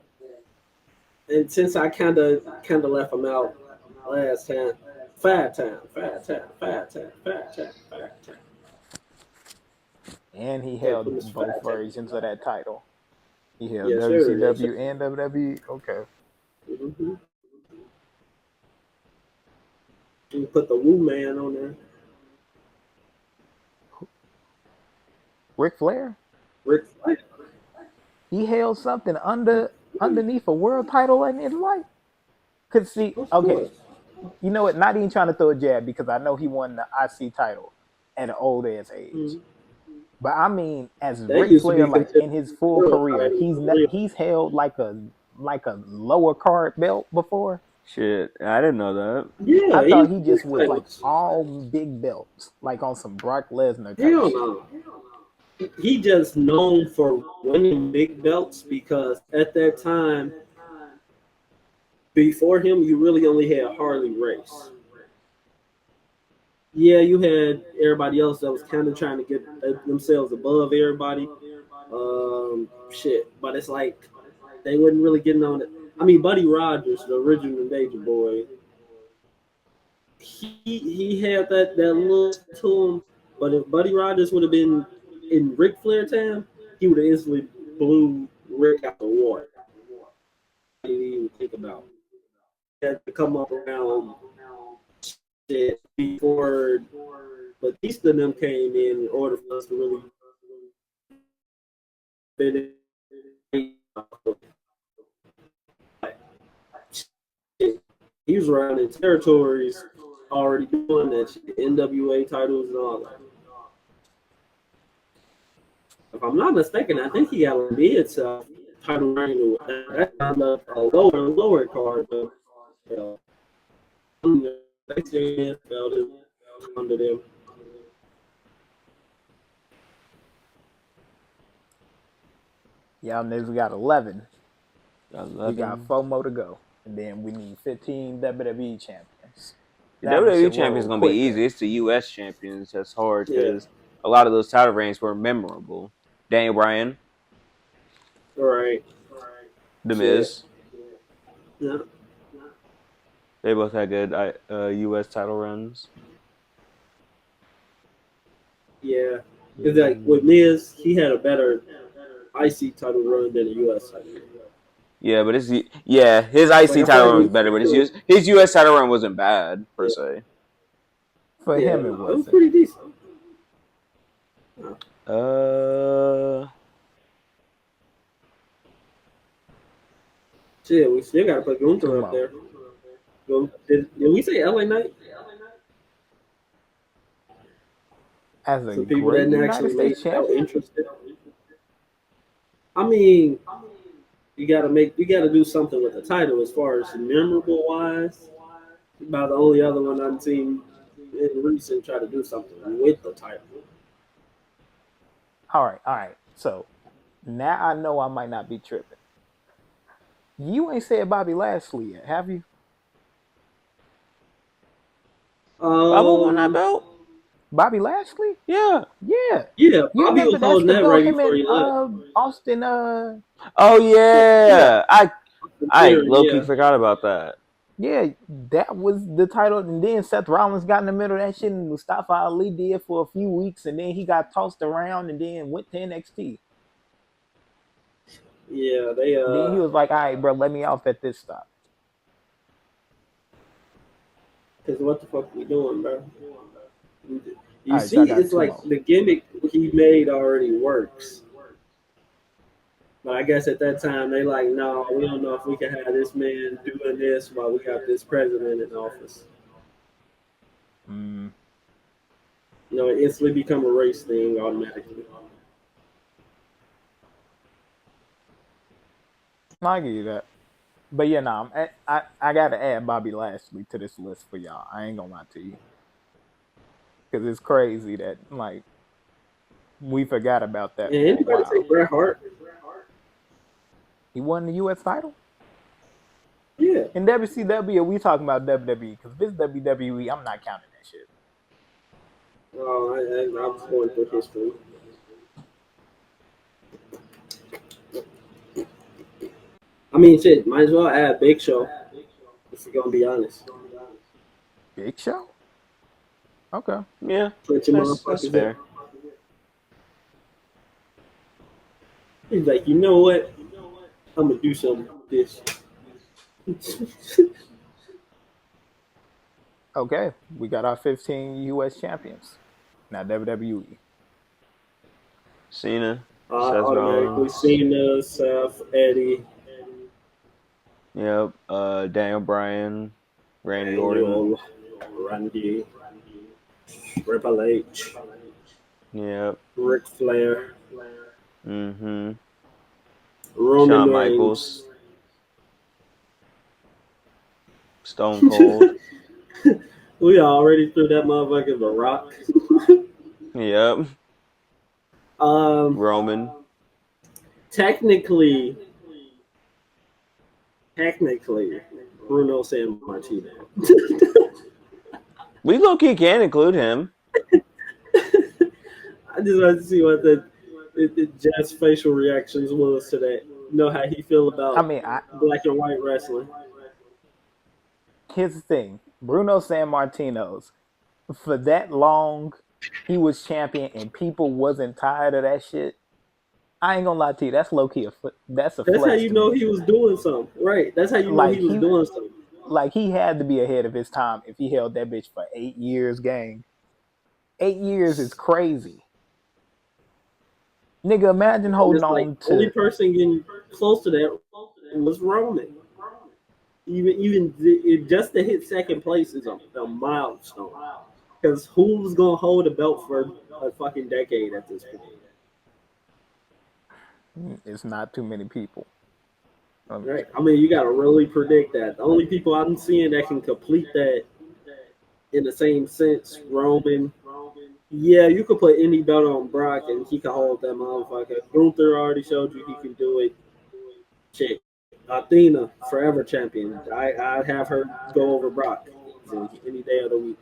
And since I kind of left him out last time, five time. And he Yeah, put him held both five time. versions of that title. He held Yes, sir. Yes, sir. WCW and WWE. Okay. Mm-hmm. You put the Woo Man on there. Ric Flair? Rick Flair. He held something underneath a world title in his life. Cause see, Of okay, course. you know what? Not even trying to throw a jab because I know he won the IC title at an old ass age. Mm-hmm. But I mean, as That Ric used to Flair, be like considered in his full world career, title. he's held like a lower card belt before. Shit, I didn't know that. Yeah, I he thought used he to be just was like titles. all big belts, like on some Brock Lesnar type Hell shit. no. He just known for winning big belts because at that time, before him, you really only had Harley Race. Yeah, you had everybody else that was kind of trying to get themselves above everybody. Shit, but it's like they wasn't really getting on it. I mean, Buddy Rogers, the original Danger Boy, he had that look to him. But if Buddy Rogers would have been in Ric Flair time, he would have instantly blew Rick out the water. He didn't even think about. He had to come up around shit before Batista and them came in order for us to really fit in. He was around in territories already doing that shit, NWA titles and all that. If I'm not mistaken, I think he got a mid-south title reign. That's on a lower card, though. They still felt it under them. Y'all niggas got 11. 11. We got 4 more to go, and then we need 15 WWE champions. The That WWE shit Champions is roll gonna be quick. easy. It's the U.S. Champions that's hard Yeah. because a lot of those title reigns were memorable. Daniel Bryan, All right. The Shit. Miz, Yeah. they both had good U.S. title runs. Yeah. Because like with Miz, he had a better IC title run than a US title run. Yeah, but his IC Like, I feel title like run was better, but his U.S. title run wasn't bad per se. For Yeah, him, it no, it was wasn't. pretty decent. Shit, we still gotta put Gunther Two up more. there. Did we say LA Knight? As a Some people great that United actually made States out champion, interested. I mean, you gotta do something with the title as far as memorable wise. About the only other one I've seen in recent try to do something with the title. all right. So now I know I might not be tripping. You ain't said Bobby Lashley yet, have you? Bubba won that belt? Bobby Lashley? Yeah. Yeah. Yeah, You Bobby remember was that's holding the that belt right him before and he left. Austin Oh yeah. I Theory, low key yeah. forgot about that. yeah, that was the title, and then Seth Rollins got in the middle of that shit, and Mustafa Ali did for a few weeks, and then he got tossed around, and then went to NXT. Yeah, they And then he was like, "All right, bro, let me off at this stop." because what the fuck we doing, bro? All You right, so I see, got it's 2 like more. the gimmick he made already works. But I guess at that time they like, no, we don't know if we can have this man doing this while we got this president in office. Mm. You know, it instantly become a race thing automatically. I give you that. But yeah, nah, I gotta add Bobby Lashley to this list for y'all. I ain't gonna lie to you, because it's crazy that like we forgot about that And for a anybody say while. Bret Hart? He won the U.S. title Yeah. in WCW. We talking about WWE because this WWE, I'm not counting that shit. I was going through history. I mean, shit, might as well add Big Show, if we're gonna be honest. Big Show. Okay. Yeah, Put your that's motherfuckers up. fair. He's like, you know what? I'm gonna do something with this. Okay. We got our 15 U.S. champions. Now WWE. Cena, Seth Automatically Rollins, Cena, Seth, Eddie, yep, Daniel Bryan, Randy Orton, Daniel, Randy, Triple H, yep, Ric Flair, mm-hmm, Roman Shawn Reigns. Michaels, Stone Cold, We already threw that motherfucker the rock. yep, Um, Roman. technically, Bruno San Martino. We low-key can include him. I just wanted to see what the Jeff's facial reactions was to that. You know how he feel I about mean, black and white wrestling. here's the thing. Bruno San Martino's, for that long, he was champion and people wasn't tired of that shit. I ain't gonna lie to you. That's low key. That's a That's how flex you to know me. he was doing something, right? That's how you know Like he was he, doing something. like he had to be ahead of his time if he held that bitch for 8 years. Gang, 8 years is crazy. Nigga, imagine And holding it's like on only to person getting close to that was Roman. Just to hit second place is a milestone. Because who's gonna hold a belt for a fucking decade at this point? it's not too many people. Right. I mean, you got to really predict that. The only people I'm seeing that can complete that in the same sense, Roman. Yeah, you could put any belt on Brock and he can hold that motherfucker. Gunther already showed you he can do it. Shit. Athena, forever champion. I'd have her go over Brock any day of the week.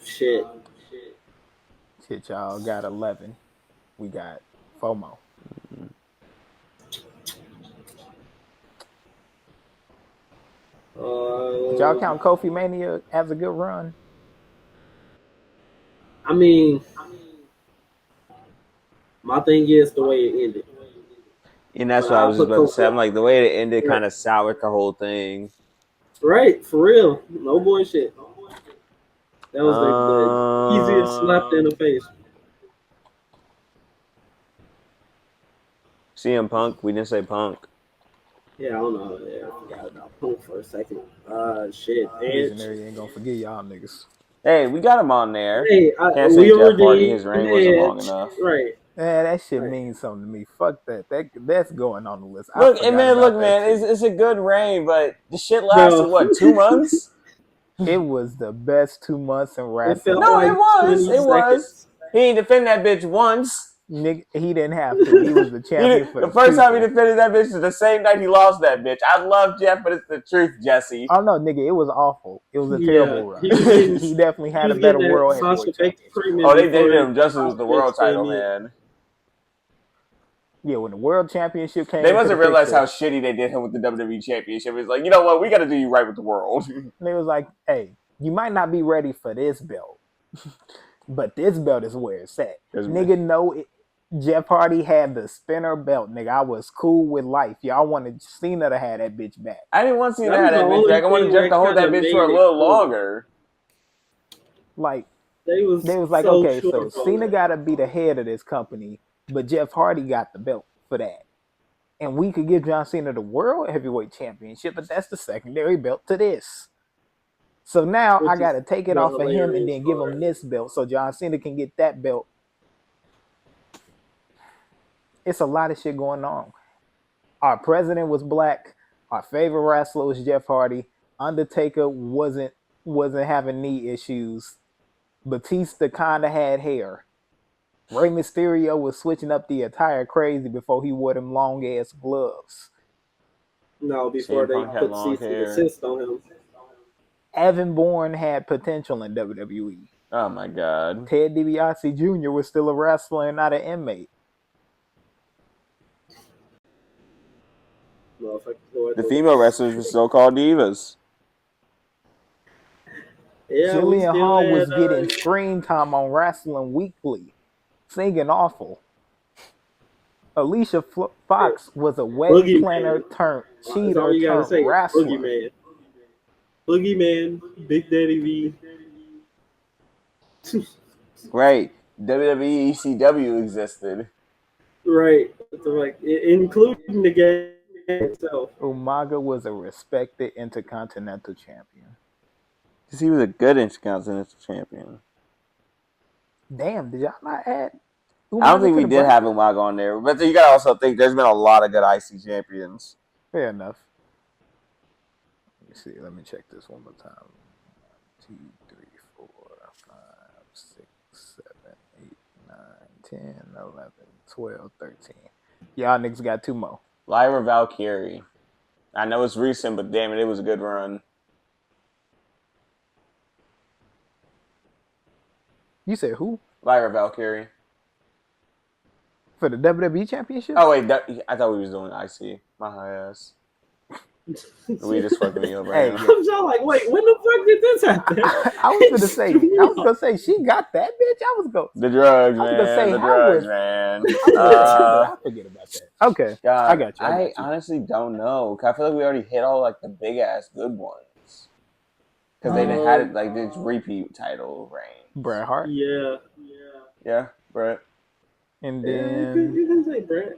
Shit. Shit, y'all got 11. We got FOMO. Did y'all count Kofi Mania as a good run? I mean, my thing is the way it ended. And that's But what I I'll was just put about to say. I'm Kofi. like, the way it ended Right. kind of soured the whole thing. Right, for real. No bullshit. That was the easiest slap in the face. CM Punk. We didn't say Punk. Yeah, I don't know. Yeah, I forgot about Punk for a second. Shit, Edge. Visionary ain't gonna forget y'all niggas. Hey, we got him on there. Hey, Can't say we'll Jeff Hardy. His redeem reign wasn't long Edge. enough. Right, Man, that shit right. means something to me. Fuck that. That's going on the list. I Look, forgot man, about that shit. it's a good reign, but the shit lasted, Bro, what, 2 months? It was the best 2 months in it wrestling. felt No, it like was. 20 It was. seconds. He ain't defend that bitch once. Nigga, he didn't have to. He was the champion for The his first time he people. defended that bitch was the same night he lost that bitch. I love Jeff, but it's the truth, Jesse. Oh no, nigga, it was awful. It was a Yeah, terrible run. he was getting He definitely he had a was better getting that world Sasha heavyweight Banks championship run. treatment Oh, they before did him justice with Sasha the Banks world title, came in. man. Yeah, when the world championship came They into must the have realized how picture, shitty they did him with the WWE Championship. It's like, you know what? We got to do you right with the world. they was like, "Hey, you might not be ready for this belt, but this belt is where it's at." Nigga, no, Jeff Hardy had the spinner belt. Nigga, I was cool with life. Y'all wanted Cena to have that bitch back. I didn't want Cena to That was have the that bitch only back. I wanted thing Jeff to that hold kind that of bitch for made a it little cool. longer. Like They they was was like, so okay, so short on Cena that. got to be the head of this company, but Jeff Hardy got the belt for that. And we could give John Cena the World Heavyweight Championship, but that's the secondary belt to this. So now I Which got is to take it the off of him and hilarious then give him part. this belt so John Cena can get that belt. It's a lot of shit going on. Our president was black. Our favorite wrestler was Jeff Hardy. Undertaker wasn't having knee issues. Batista kind of had hair. Rey Mysterio was switching up the attire crazy before he wore them long ass gloves. No, before CM they Punk had put long cease and hair. desist on him. Evan Bourne had potential in WWE. Oh my God. Ted DiBiase Jr. was still a wrestler and not an inmate. The female wrestlers were so-called divas. Yeah, Jillian Hall was getting screen time on Wrestling Weekly, singing awful. Alicia Fox was a wedding planner turned cheater turned wrestler. Boogeyman, Big Daddy V. Right. WWE ECW existed. Right. So like, including the game itself. Umaga was a respected Intercontinental Champion. Because he was a good Intercontinental Champion. Damn, did y'all not add Umaga? I don't think we did have Umaga on there. But you got to also think there's been a lot of good IC champions. Fair enough. Let me see. Let me check this one more time. 1, 2, 3, 4, 5, 6, 7, 8, 9, 10, 11, 12, 13. Y'all niggas got 2 more. Lyra Valkyrie. I know it's recent, but damn it was a good run. You said who? Lyra Valkyrie. For the WWE Championship? Oh, wait. I thought we was doing IC. My high ass. We just fucking me up right now. I'm just like, wait, when the fuck did this happen? I was gonna say she got that bitch. I was going the drugs, man. The drugs, man. I forget about that. Okay, God, I got you. I honestly don't know. I feel like we already hit all like the big ass good ones because they didn't had it like this repeat title reign. Bret Hart. Yeah, Bret. And then you can say Bret.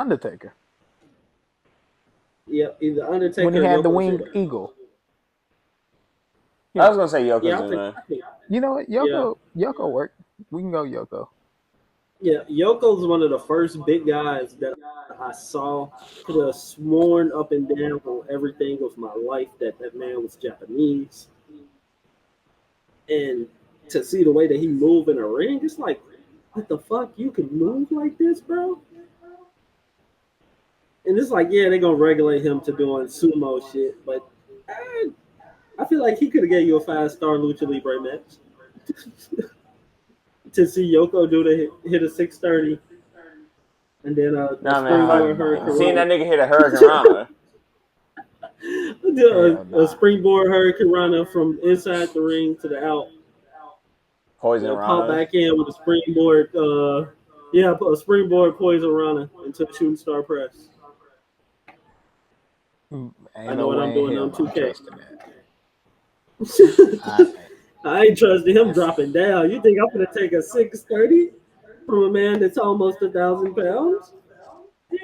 Undertaker. Yeah, either Undertaker when he had the Yoko winged Shida. eagle. I was gonna say Yoko's in there. You know what? Yoko worked. We can go Yoko. Yeah, Yoko's one of the first big guys that I saw. Could have sworn up and down on everything of my life that man was Japanese. And to see the way that he moved in a ring, it's like, what the fuck? You can move like this, bro? And it's like, yeah, they're going to regulate him to doing sumo shit, but I feel like he could have gave you a 5-star Lucha Libre match. To see Yoko do the hit a 630 and then springboard hurricane. Seeing that nigga hit a hurricane a springboard hurricane runner from inside the ring to the out. Poison Rana. Pop back in with a springboard. A springboard poison Rana into a shooting star press. I know what I'm doing on 2K. I ain't trusting him dropping down. You think I'm gonna take a 630 from a man that's almost 1,000 pounds?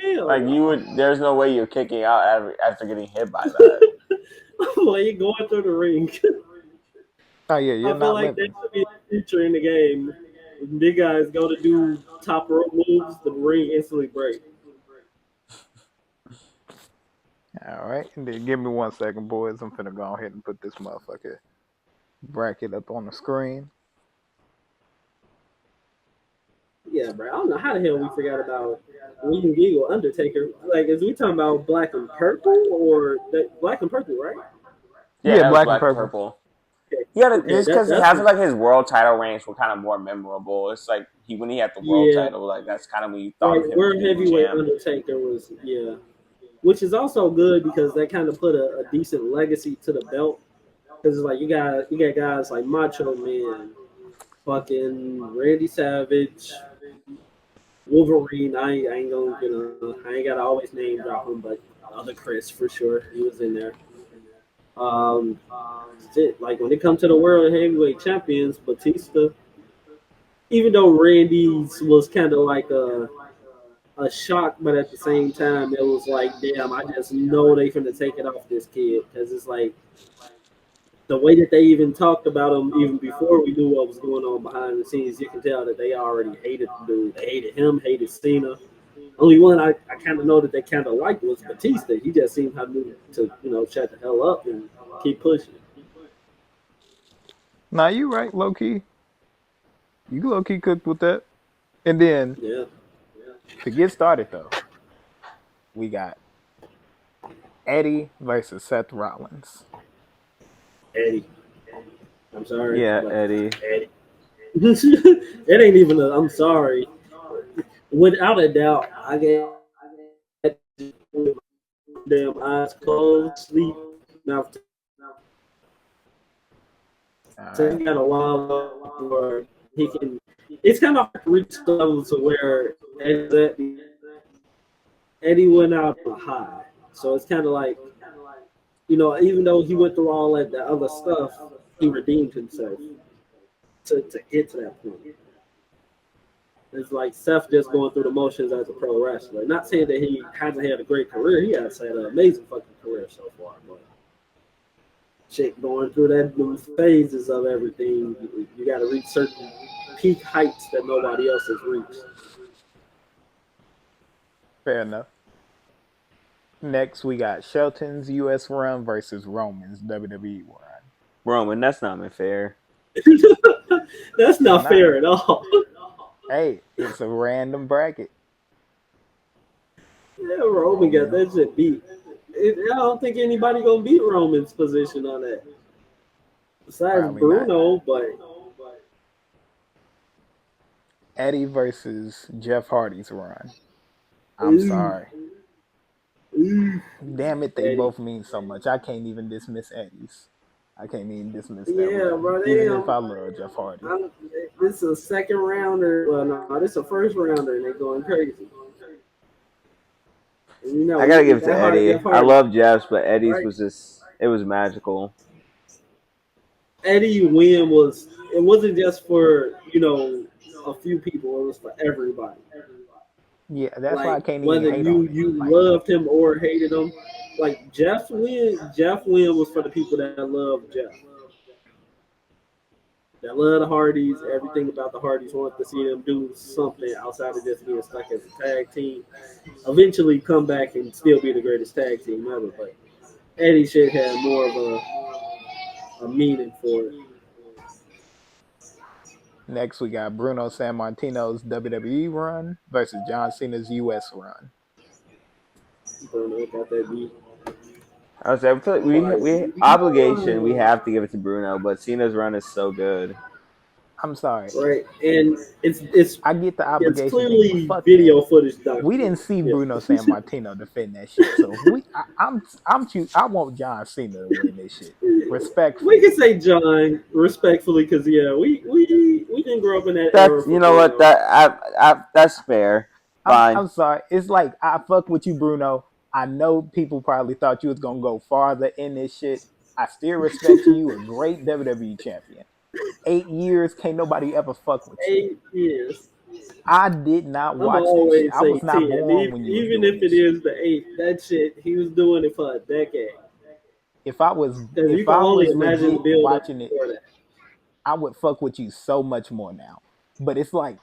Hell. Like you would. There's no way you're kicking out after getting hit by that. Well, you're going through the ring. Oh yeah, you're I feel like that should be a feature in the game. When big guys go to do top rope moves, the ring instantly breaks. All right, and then give me 1 second, boys. I'm finna go ahead and put this motherfucker bracket up on the screen. Yeah, bro. I don't know how the hell we forgot about William Eagle Undertaker. Like, is we talking about black and purple or black and purple, right? Yeah, black and purple. Yeah, just because I feel like his world title reigns were kind of more memorable. It's like when he had the world title, like that's kind of when you thought of him. World Heavyweight Undertaker was which is also good because that kind of put a decent legacy to the belt. Because it's like you got guys like Macho Man, fucking Randy Savage, Wolverine. I ain't gotta always name drop him, but other Chris for sure, he was in there. Like when it comes to the World Heavyweight Champions, Batista, even though Randy's was kind of like a shock, but at the same time, it was like, damn, I just know they finna take it off this kid because it's like the way that they even talked about him even before we knew what was going on behind the scenes. You can tell that they already hated the dude. They hated him, hated Cena. Only one I kind of know that they kind of liked was Batista. He just seemed how to shut the hell up and keep pushing. Nah, you right, low key. You low key cooked with that. And then to get started though, we got Eddie versus Seth Rollins. Eddie. I'm sorry, Yeah, but Eddie. Eddie. It ain't even a. I'm sorry. Without a doubt, I get damn eyes closed, sleep, mouth. All So right. he got a while where he can. It's kind of hard to reach the level to where Eddie went out on a high. So it's kind of like, even though he went through all that the other stuff, he redeemed himself to get to that point. It's like Seth just going through the motions as a pro wrestler. Not saying that he hasn't had a great career. He has had an amazing fucking career so far. But shit, going through that new phases of everything, you got to reach certain peak heights that nobody else has reached. Fair enough. Next, we got Shelton's U.S. run versus Roman's WWE run. Roman, that's not fair. That's Why not not? fair at all. Hey, it's a random bracket. Yeah, Roman got that shit beat. I don't think anybody gonna beat Roman's position on that. Besides Probably not. Bruno, but Eddie versus Jeff Hardy's run. I'm ooh, sorry. ooh, Damn it, they Eddie. both mean so much. I can't even dismiss Eddie's. I can't even dismiss that Yeah, run, bro. even if I love Jeff Hardy. This is a second rounder. Well, no, this is a first rounder, and they're going crazy. And I gotta give it to that hard, Eddie. Jeff I Hardy, love Jeff's, but Eddie's right? was just it was magical. Eddie win was. It wasn't just for a few people. It was for everybody. Yeah, that's why I Like can't even whether hate on it. you Like, loved him or hated him. Like Jeff win was for the people that love Jeff. That love the Hardys, everything about the Hardys, wanted to see them do something outside of just being stuck as a tag team. Eventually come back and still be the greatest tag team ever. But Eddie should have more of a meaning for it. next we got Bruno Sammartino's WWE run versus John Cena's US run. Bruno got that beat. I was I feel like we obligation we have to give it to Bruno, but Cena's run is so good. I'm sorry. Right, and it's I get the it's obligation thing, but clearly fuck that. video footage We documented. didn't see Yeah. Bruno Sammartino defend that shit, so I want John Cena to win this shit We respectfully. can say John respectfully because we didn't grow up in that era That's for you know what Bruno. I that's fair. Fine. I'm sorry. It's like I fuck with you, Bruno. I know people probably thought you was gonna go farther in this shit. I still respect you. You a great WWE champion. 8 years, can't nobody ever fuck with you. 8 years. I did not I'm watch that shit. always I say was not 10. born when you was Even doing if this it shit. is the 8, that shit, he was doing it for a decade. If I was Because you if can I only was imagine the legit build up watching it, for that. I would fuck with you so much more now. But it's like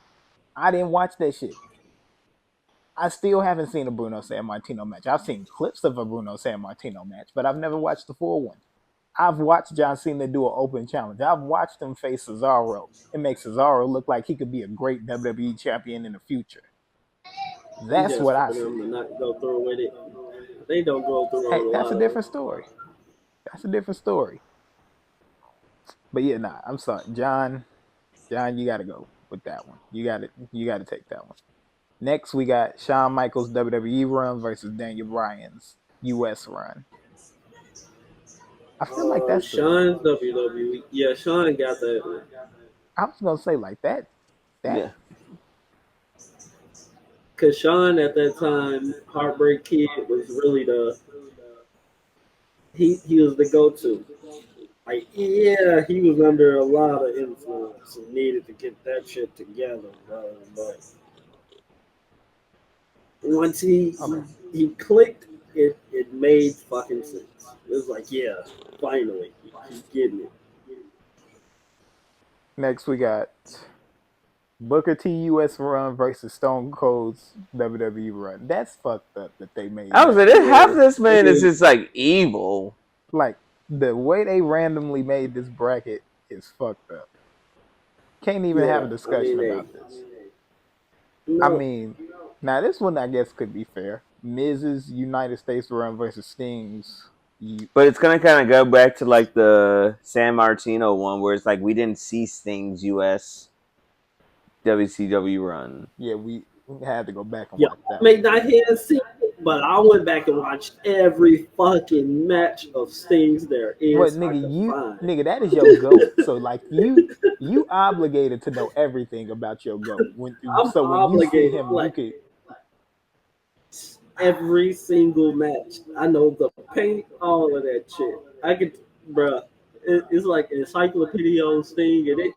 I didn't watch that shit. I still haven't seen a Bruno Sammartino match. I've seen clips of a Bruno Sammartino match, but I've never watched the full one. I've watched John Cena do an open challenge. I've watched him face Cesaro. It makes Cesaro look like he could be a great WWE champion in the future. That's Just what I for them see. to not go through with it. They don't go through Hey, on a that's a lot of different story. That's a different story. But yeah, nah, I'm sorry. John, you gotta go with that one. You gotta take that one. Next we got Shawn Michaels WWE run versus Daniel Bryan's US run. I feel like that's the Sean's WWE. Yeah, Sean got that. I was gonna say like that Yeah. Because Sean at that time, Heartbreak Kid was really he was the go-to. Like, yeah, he was under a lot of influence and needed to get that shit together, bro. But once okay. he clicked, it made fucking sense. It was like, yeah, finally, he's getting it. Next we got Booker T US run versus Stone Cold's WWE run. That's fucked up that they made I was that like, half Yeah, this it man is is. just like evil. like the way they randomly made this bracket is fucked up. Can't even have Yeah, a I mean, discussion hey, about this. I no, mean, now this one I guess could be fair. Miz's United States run versus Sting's. But it's gonna kind of go back to like the San Martino one, where it's like we didn't see Sting's U.S. WCW run. Yeah, we had to go back and Yeah, watch that. may not have seen it, but I went back and watched every fucking match of Sting's there is. But nigga, that is your goat. So like you obligated to know everything about your goat. When you see him, like, you could every single match. I know the paint, all of that shit. I could, bruh. It's like encyclopedia on Sting, and it.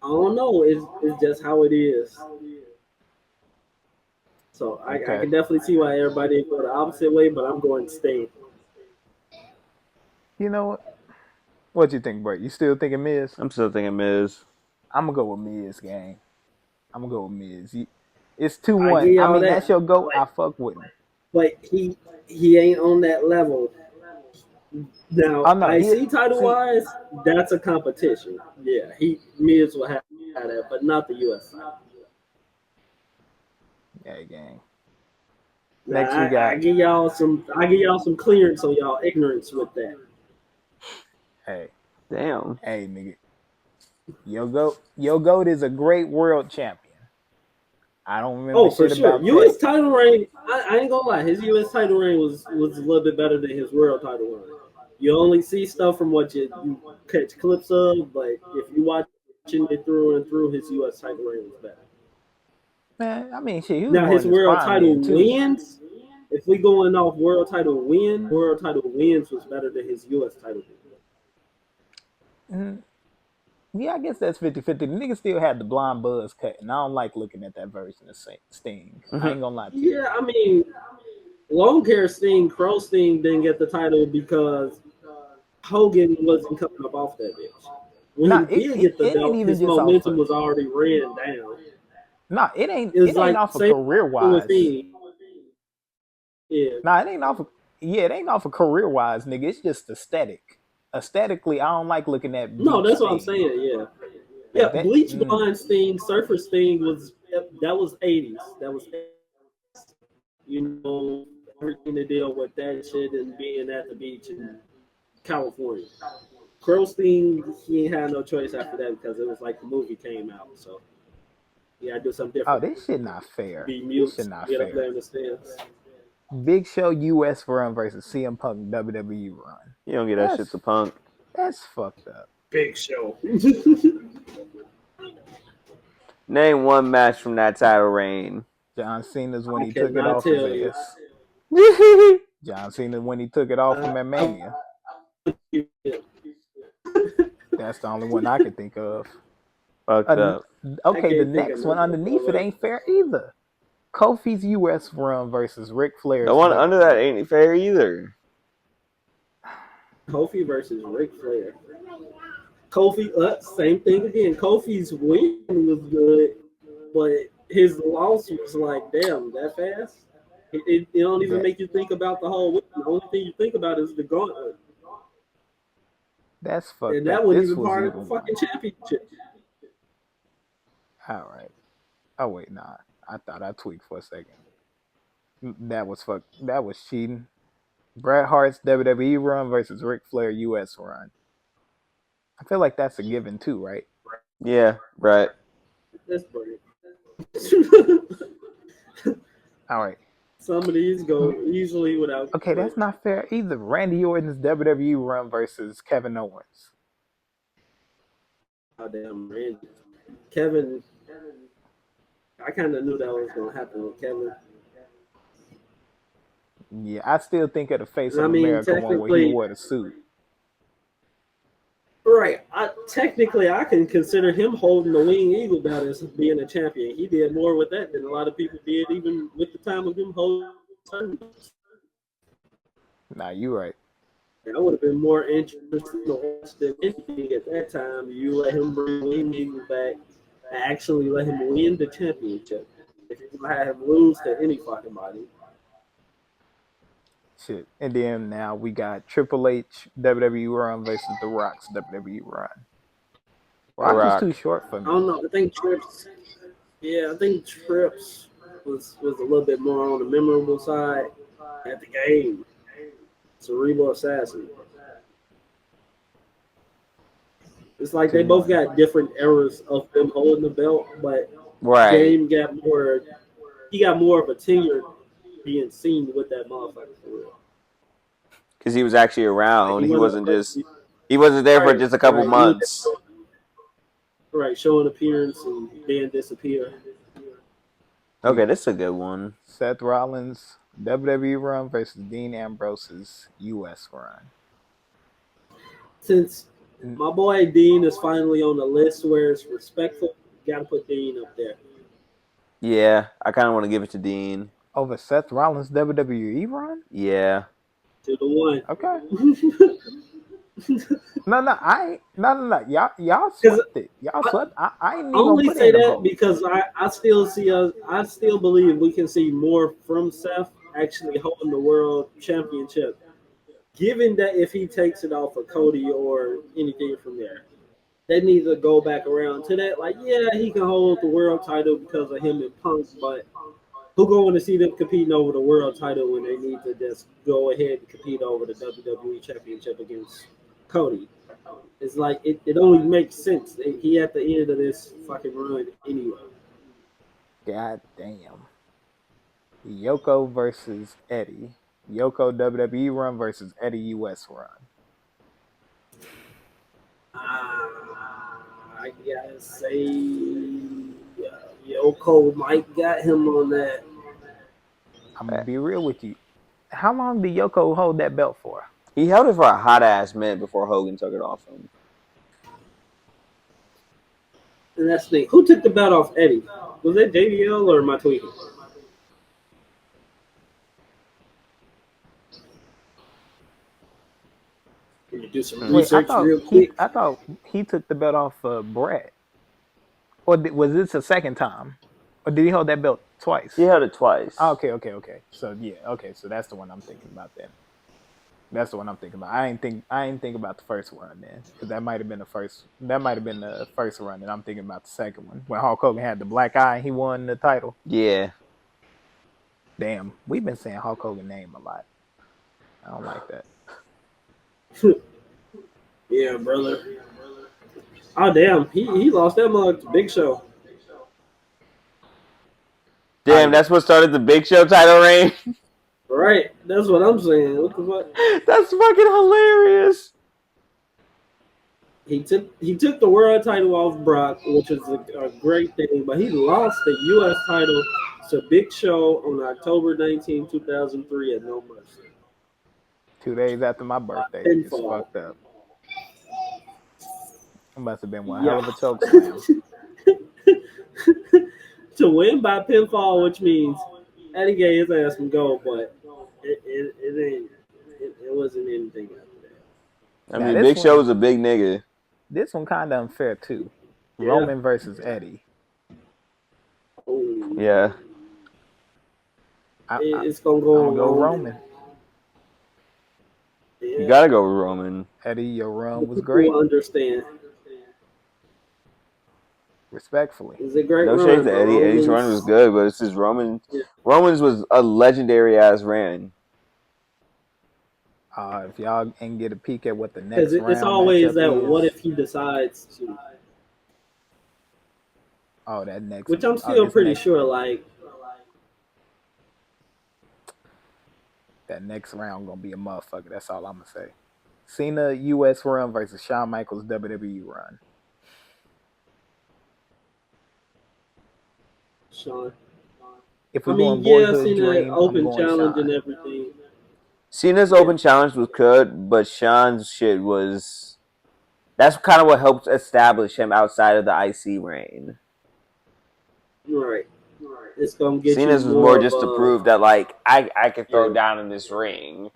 I don't know. It's just how it is. So I can definitely see why everybody go the opposite way, but I'm going Sting. You know what? What you think, Bert? You still thinking Miz? I'm still thinking Miz. I'm gonna go with Miz, gang. I'm gonna go with Miz. It's 2-1. I mean, that's your goat. I fuck with him. But he ain't on that level. Now, IC title wise, that's a competition. Yeah, Miz will have that, but not the US title. Yeah, gang. Next we got. I give y'all some clearance on y'all ignorance with that. Hey, damn. Hey, nigga. Your goat is a great world champion. I don't remember. Oh, for sure. U.S. title reign. I ain't gonna lie. His U.S. title reign was a little bit better than his world title reign. You only see stuff from what you catch clips of, but if you watching it through and through, his U.S. title reign was better. Man, I mean, shit. Now his world title wins. If we going off world title wins was better than his U.S. title win. Yeah, I guess that's 50-50. The nigga still had the blonde buzz cut, and I don't like looking at that version of Sting. I ain't gonna lie to you. Yeah, I mean, long hair Sting, Crow Sting didn't get the title because Hogan wasn't coming up off that bitch. When he did get the belt, his momentum was already ran down. Nah, it ain't off of career wise. Yeah. Nah, it ain't off of it ain't off of career wise, nigga. It's just aesthetic. Aesthetically, I don't like looking at no, that's Sting. What I'm saying, yeah. Bleach blonde Sting, Surfer Sting was 80s. That was 80s. You know, everything to deal with that shit and being at the beach in California. Crow Sting, he ain't had no choice after that because it was like the movie came out, so yeah, I do something different. Oh, this shit not fair. Be mute, this shit not get fair. Up there in the stands. Big Show U.S. run versus CM Punk WWE run. You don't get that shit to Punk. That's fucked up. Big Show. Name one match from that title reign. John Cena's when he took it off his ass. John Cena when he took it off from at Mania. That's the only one I can think of. Fucked up. Okay, the next one underneath it ain't fair either. Kofi's U.S. run versus Ric Flair's. The one under that ain't fair either. Kofi versus Ric Flair. Kofi, same thing again. Kofi's win was good, but his loss was like, damn, that fast? It don't even make you think about the whole win. The only thing you think about is the gauntlet. That's fucked up. And that wasn't even part of the fucking championship. All right. Oh, wait, nah. I thought I tweaked for a second. That was cheating. Bret Hart's WWE run versus Ric Flair U.S. run. I feel like that's a given too, right? Yeah, right. That's pretty. All right. Some of these go easily without. Okay, that's not fair either. Randy Orton's WWE run versus Kevin Owens. Oh, damn, Randy. Kevin. I kind of knew that was going to happen with Kevin. Yeah, I still think of the Face of America one where he wore the suit. Right. Technically, I can consider him holding the Wing Eagle belt as being a champion. He did more with that than a lot of people did, even with the time of him holding. Nah, you're right. I would have been more interested to watch than anything at that time. You let him bring Wing Eagle back and actually let him win the championship. If you had him lose to any fucking body. Shit. And then now we got Triple H WWE run versus The Rock's WWE run. Rock is too short for me. I don't know. I think Trips. Yeah, I think Trips. was a little bit more on the memorable side. At the game, Cerebral Assassin. It's like they both got different eras of them holding the belt, but Game got more. He got more of a tenure being seen with that motherfucker for real. Because he was actually around. Like, he wasn't there for just a couple months. Right, show an appearance and then disappear. Okay, this is a good one. Seth Rollins WWE run versus Dean Ambrose's US run. Since my boy Dean is finally on the list where it's respectful, you gotta put Dean up there. Yeah, I kind of want to give it to Dean. Over Seth Rollins' WWE run? Yeah. To the one. Okay. No. Y'all swept it. Y'all swept. I ain't even only put say in a that vote. because I still believe we can see more from Seth actually holding the world championship. Given that if he takes it off of Cody or anything from there, they need to go back around to that. Like, yeah, he can hold the world title because of him and Punk, but who going to see them competing over the world title when they need to just go ahead and compete over the WWE Championship against Cody? It's like it only makes sense. He at the end of this fucking run anyway. God damn. Yoko versus Eddie. Yoko WWE run versus Eddie US run. I gotta say, Yoko Mike got him on that. I'm gonna be real with you. How long did Yoko hold that belt for? He held it for a hot ass minute before Hogan took it off him. And that's the thing. Who took the belt off Eddie? Was that JBL or am I tweaking? Can you do some research real quick? I thought he took the belt off Brett. Or was this a second time? Or did he hold that belt twice? He held it twice. Oh, okay. So so that's the one I'm thinking about then. That's the one I'm thinking about. I ain't think about the first run then, because that might have been the first. That might have been the first run, and I'm thinking about the second one when Hulk Hogan had the black eye. And he won the title. Yeah. Damn, we've been saying Hulk Hogan name a lot. I don't like that. Yeah, brother. Oh damn, he lost that mug to Big Show. Damn, that's what started the Big Show title reign. Right, that's what I'm saying. What the fuck? That's fucking hilarious. He took the world title off Brock, which is a great thing, but he lost the U.S. title to Big Show on October 19, 2003 at No Mercy. 2 days after my birthday. It's fucked up. It must have been one hell of a choke slam. To win by pinfall, which means Eddie gave his ass some gold, but it wasn't anything after that. I mean, Big Show was a big nigga. This one kind of unfair too. Yeah. Roman versus Eddie. Ooh. Yeah. It's gonna go Roman. Yeah. You gotta go with Roman. Eddie, your run was great. I understand. Respectfully. It's a great run. No shade to Eddie. Eddie's run was good, but it's just Roman. Yeah. Roman's was a legendary ass run. If y'all ain't get a peek at what the next round it's always that is. What if he decides to? Oh, that next. Which I'm still pretty sure, like. That next round gonna be a motherfucker. That's all I'm gonna say. Cena US run versus Shawn Michaels WWE run. Sean. If we're going boyhood dream, open challenge and everything. Cena's open challenge was good, but Shawn's shit was. That's kind of what helped establish him outside of the IC reign. Right. It's gonna get Cena's was more just to prove that, like, I can throw down in this ring.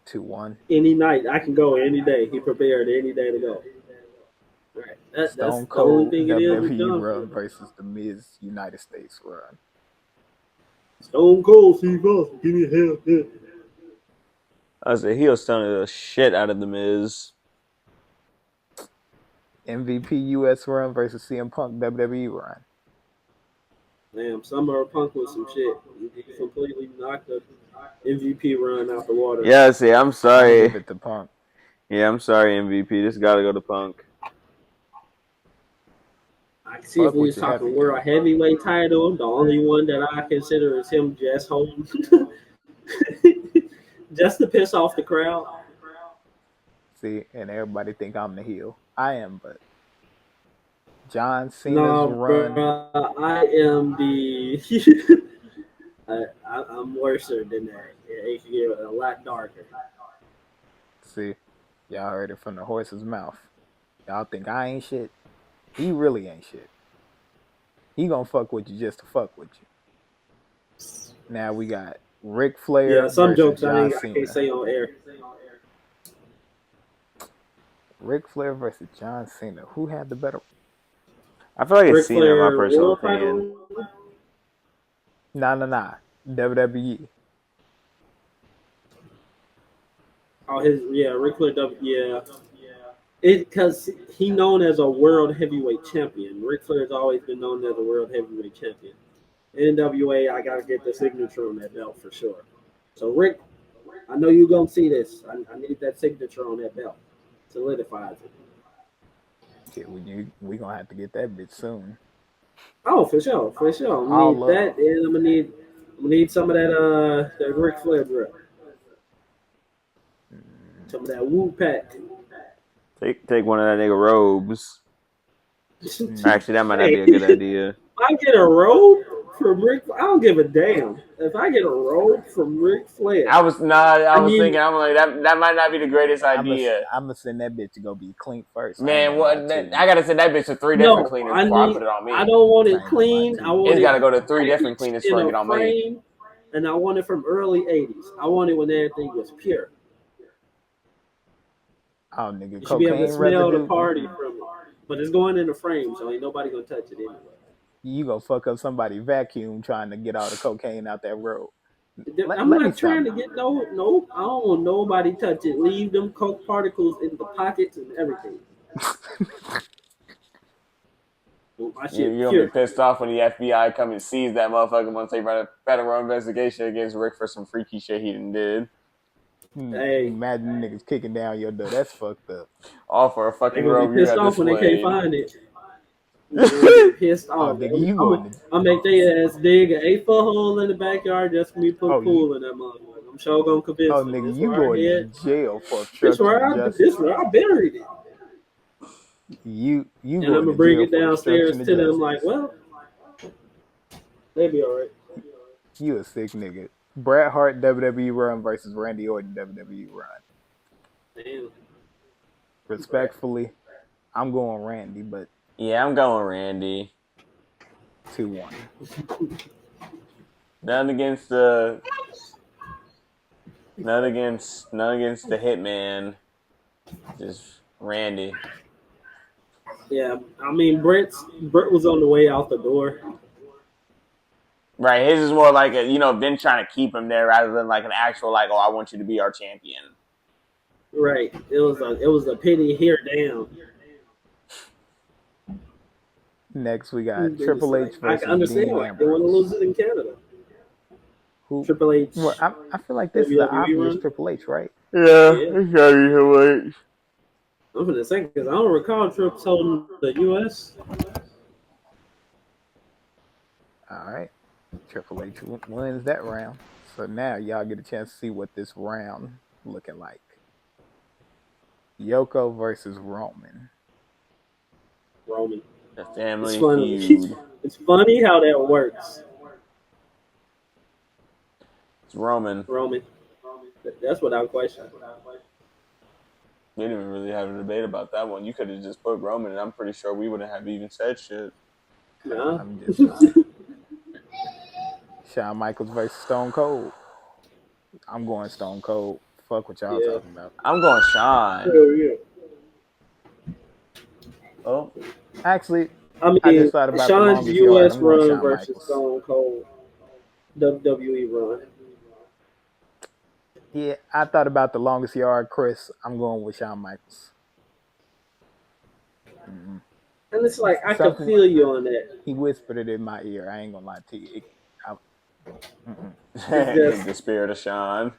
2-1. Any night, I can go any day. He prepared any day to go. Right. That's Stone Cold WWE run versus the Miz United States run. Stone Cold, Steve Austin, give me a hell yeah. I was a heel stunning the shit out of the Miz. MVP US run versus CM Punk WWE run. Damn, Summer Punk with some shit. He completely knocked the MVP run out the water. Yeah, see, I'm I'm sorry. give it to Punk. Yeah, I'm sorry, MVP. This got to go to Punk. I can see if Fuck we with was your talking heavy world guy. heavyweight title, the only one that I consider is him just holding, just to piss off the crowd. See, and everybody think I'm the heel. I am, but John Cena's No, run. bro, I am the. I'm worse than that. It can get a lot darker. See, y'all heard it from the horse's mouth. Y'all think I ain't shit. He really ain't shit. He gonna fuck with you just to fuck with you. Now we got Ric Flair Yeah, some versus jokes John I can't Cena. say on air. Ric Flair versus John Cena. Who had the better? I feel like it's Ric Cena, in my Flair personal world opinion. title. Nah. WWE. Oh, Ric Flair yeah. It because he known as a world heavyweight champion. Ric Flair's always been known as a world heavyweight champion. NWA, I gotta get the signature on that belt for sure. So Rick, I know you're gonna see this. I need that signature on that belt. Solidifies it. Yeah, we gonna have to get that bitch soon. Oh, for sure. I'm gonna All need of that, them. and I'm gonna need some of that Ric Flair drip. Some of that Woo Pack. Take one of that nigga robes. Actually, that might not Hey, be a good idea. if I get a robe from Ric, I don't give a damn. If I get a robe from Ric Flair, I was I need. thinking, I'm like that might not be the greatest idea. I'm gonna send that bitch to go be clean first. I ain't Man, gonna lie what? to I you. gotta send that bitch to 3 different No, cleaners I before I need. put it on I me. don't want I it ain't gonna lie clean. to I you. want It's it gotta go to 3 different packaged cleaners in before I a get on me. frame, and I want it from early '80s. I want it when everything was pure. Oh, nigga, You should be able to cocaine smell the residue. party from it. But it's going in the frame, so ain't nobody gonna touch it anyway. You gonna fuck up somebody vacuum trying to get all the cocaine out that road. I'm Let me not stop. trying to get no. I don't want nobody touch it. Leave them coke particles in the pockets and everything. My shit You're gonna be pure. pissed off when the FBI come and seize that motherfucker once they run a federal investigation against Rick for some freaky shit he done did. Hey, Imagine niggas kicking down your door. That's fucked up. All for a they fucking gonna be robe you pissed had off when they can't displayed. find it. They're gonna get pissed Oh, off. nigga, you I'm going to? make their ass dig an 8-foot hole in the backyard just for me to put a Oh, you. pool in that motherfucker. I'm sure gonna convince Oh, them. nigga, This you where I going hid. to jail for This obstruction of where justice. I buried it. You And I'm going gonna to bring jail it for downstairs obstruction of to them like, justice. well, they'll be all right. You a sick nigga. Bret Hart WWE run versus Randy Orton WWE run. Damn. Respectfully, I'm going Randy, but Yeah, I'm going Randy. 2-1. None against the none against the Hitman. Just Randy. Yeah, I mean Brett was on the way out the door. Right, his is more like them trying to keep him there rather than like an actual like, oh, I want you to be our champion. Right. It was a pity here down. Next, we got It was Triple H like I can versus understand Dean why they want to Ambrose. lose it in Canada. Who? Triple Well, H I feel like this is the WWE obvious run. Triple H, right? Yeah, Yeah. it's gotta be Triple H. I'm gonna say because I don't recall Trips holding the US. All right. Triple H wins that round. So now y'all get a chance to see what this round looking like. Yoko versus Roman. Roman. The It's family funny. feud. It's funny how that works. It's Roman. Roman. That's without question. We didn't even really have a debate about that one. You could have just put Roman, and I'm pretty sure we wouldn't have even said shit. Nah. I'm just saying. Shawn Michaels versus Stone Cold. I'm going Stone Cold. Fuck what y'all Yeah. talking about. I'm going Sean. Hell yeah. Oh, Actually, I I mean, just thought about the Sean's longest yard. US I'm going run Shawn versus Michaels. Stone Cold WWE run. Yeah, I thought about the longest yard, Chris. I'm going with Shawn Michaels. And it's like I Something- can feel you on that. He whispered it in my ear. I ain't gonna lie to you. The spirit of Sean.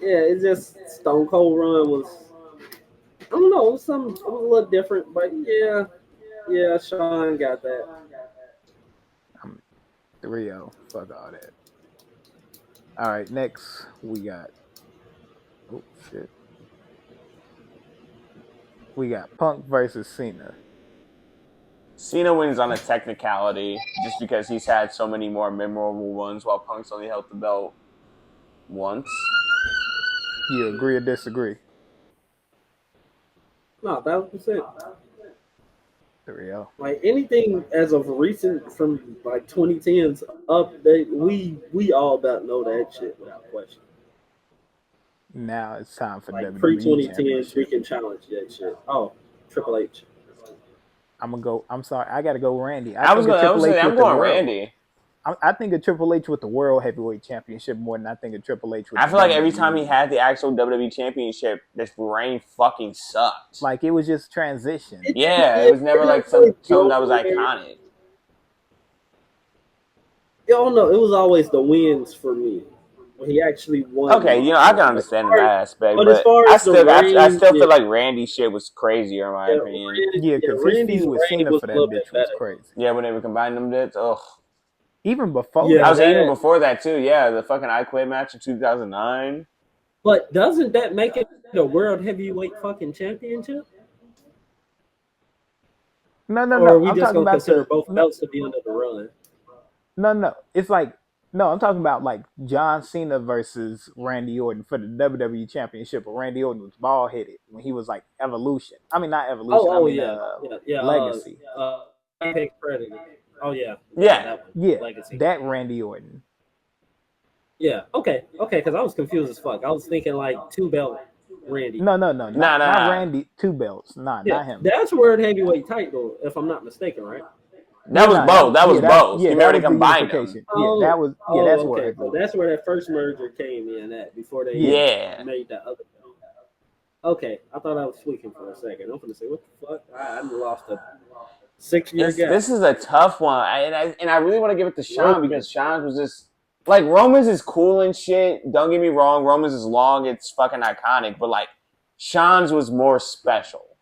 Yeah, it's just Stone Cold run was. I don't know, it was a little different, but yeah, Sean got that. 3-0. Fuck all that. All right, next we got. Oh shit. We got Punk versus Cena. Cena wins on a technicality just because he's had so many more memorable ones while Punk's only held the belt once. You agree or disagree? No, 1,000%. 3-0. Like anything as of recent from like 2010s up, we all about know that shit without question. Now it's time for Like WWE pre-2010s, Championship. we can challenge that shit. Oh, Triple H. I'm gonna go. I'm sorry. I gotta go, Randy. I'm think of Triple H going with the world. Randy. I think of Triple H with the World Heavyweight Championship more than I think of Triple H with. I feel like every time he had the actual WWE Championship, this reign fucking sucked. Like it was just transition. Yeah, it was never like something that was iconic. Y'all know it was always the wins for me when he actually won. Okay, I can understand that aspect, but but as far I as the still reign, feel like Randy's shit was crazier in my opinion. Yeah, because his Randy's feud with reign Cena was for a that little bitch bit was better. crazy. Yeah, when they would combine them bits, ugh. Even before Yeah, that. I was that- even before that too. Yeah, the fucking I Quit match in 2009. But doesn't that make it the World Heavyweight fucking championship? No. Or are we I'm just talking gonna about consider both belts to be under the run? No. It's like I'm talking about like John Cena versus Randy Orton for the WWE Championship. But Randy Orton was bald headed when he was like Evolution. I mean, not Evolution. Yeah. Legacy. Apex Predator. Oh yeah. Yeah. That one. Yeah, Legacy. that Randy Orton. Yeah. Okay. Because I was confused as fuck. I was thinking like 2-belt Randy. No, not Nah. Randy. 2 belts. Not him. That's World Heavyweight title, if I'm not mistaken, right? That was both. That was both. Yeah, He that already was the combined them. unification. Yeah, that was. Yeah, that's where. Okay. So that's where that first merger came in at before they Yeah. made that other belt. Okay, I thought I was tweaking for a second. I'm gonna say, what the fuck? I lost a 6-year gap. This is a tough one, and I really want to give it to Sean because Sean was just like Roman's is cool and shit. Don't get me wrong, Roman's is long, it's fucking iconic, but like Sean's was more special.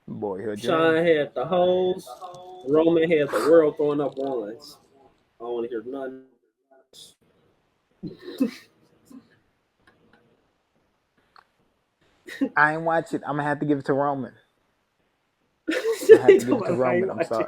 Boyhood. Sean had the hoes. Roman had the world throwing up ones. I don't want to hear nothing. I ain't watch it. I'm gonna have to give it to Roman. I have to give it to Roman. I'm sorry.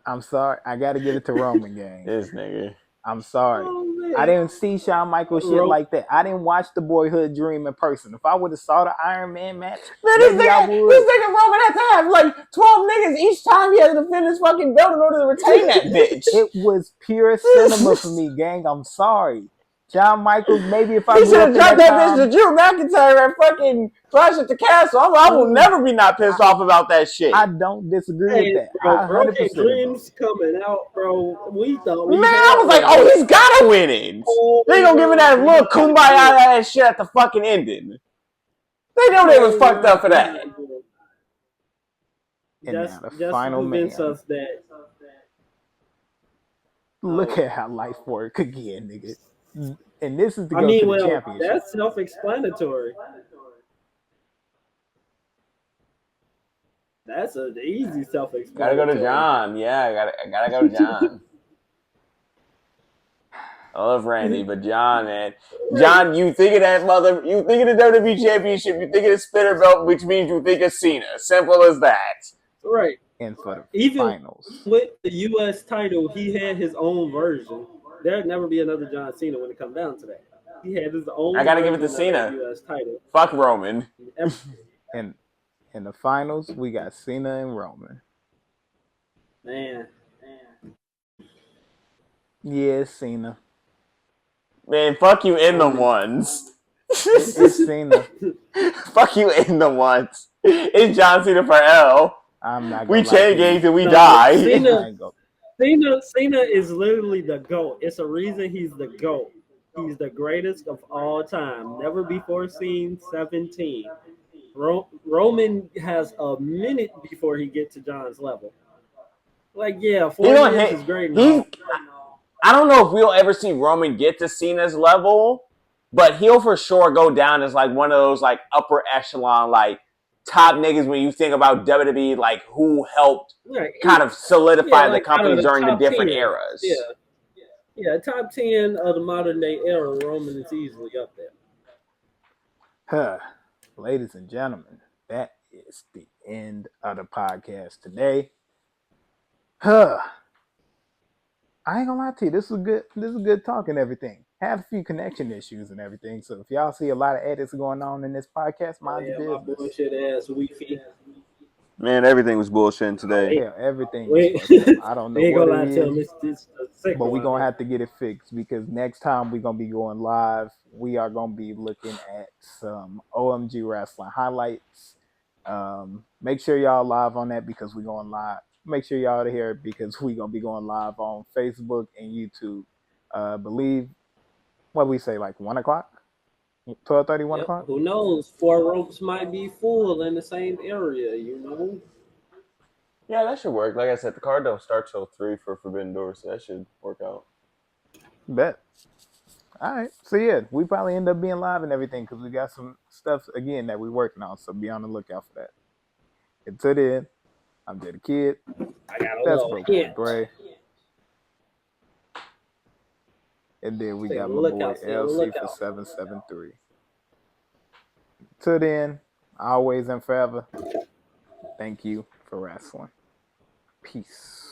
I'm sorry. I gotta give it to Roman, gang. This nigga. I'm sorry. Oh, I didn't see Shawn Michaels shit like that. I didn't watch the Boyhood Dream in person. If I would have saw the Iron Man match, maybe I would. This nigga Roman had to have like 12 niggas each time he had to defend his fucking belt in order to retain that bitch. It was pure cinema for me, gang. I'm sorry. Shawn Michaels, maybe if I He should have dropped that bitch to Drew McIntyre at fucking Clash at the Castle. I will never be not pissed off about that shit. I don't disagree with that. Bro, Broken 100% Dreams coming out, bro. We thought Man, I was like, oh, he's gotta win it. They gonna give it that little kumbaya ass shit at the fucking ending. They know they was fucked up for that. And Just now the final man. us that. Look at how life work again, nigga. And this is to go to the championship. That's self-explanatory. That's an easy self-explanatory. Gotta go to John. Yeah, I gotta go to John. I love Randy, but John, man. John, you think of that you think of the WWE Championship, you think of the spinner belt, which means you think of Cena. Simple as that. Right. And for the Even finals. with the U.S. title, he had his own version. There'd never be another John Cena when it comes down to that. He had his own. I gotta give it to version of Cena. the US title. Fuck Roman. And in the finals, we got Cena and Roman. Man. Yeah, Cena. Man, fuck you in the ones. It's Cena. Fuck you in the ones. It's John Cena for L. I'm not We gonna lie chain to you. gang till we No, die. Cena is literally the GOAT. It's a reason he's the GOAT. He's the greatest of all time. Never before seen 17. Roman has a minute before he gets to John's level. Like, yeah, 4 He gonna minutes hit. is great and He's. all. I don't know if we'll ever see Roman get to Cena's level, but he'll for sure go down as like one of those like upper echelon like top niggas when you think about WWE, like who helped Right. kind of solidify Yeah, the like out company of the during the top different 10. eras. Yeah. Yeah, top 10 of the modern day era, Roman is easily up there. Huh. Ladies and gentlemen, that is the end of the podcast today. Huh. I ain't gonna lie to you. This is good talk and everything. Have a few connection issues and everything. So if y'all see a lot of edits going on in this podcast, mind your My business. bullshit ass Wi-Fi. Man, everything was bullshitting today. Yeah, everything was fucked up. I don't know ain't what gonna lie it to him. is, It's the second but we're one. gonna have to get it fixed because next time we're gonna be going live. We are gonna be looking at some OMG wrestling highlights. Make sure y'all live on that because we're going live. Make sure y'all are here because we're gonna be going live on Facebook and YouTube. Believe what we say, like 1 o'clock, 12:30, 1 o'clock. Who knows? 4 ropes might be full in the same area, you know? Yeah, that should work. Like I said, the card don't start till 3 for Forbidden Door, so that should work out. Bet. All right. So yeah, we probably end up being live and everything because we got some stuff again that we're working on. So be on the lookout for that. Until then, I'm Jay the Kid. I got a That's little Broke Boy hint. Bray. And then we Stay got on the my boy lookout. Stay on the LC for lookout. 773. Till then, always and forever, thank you for wrestling. Peace.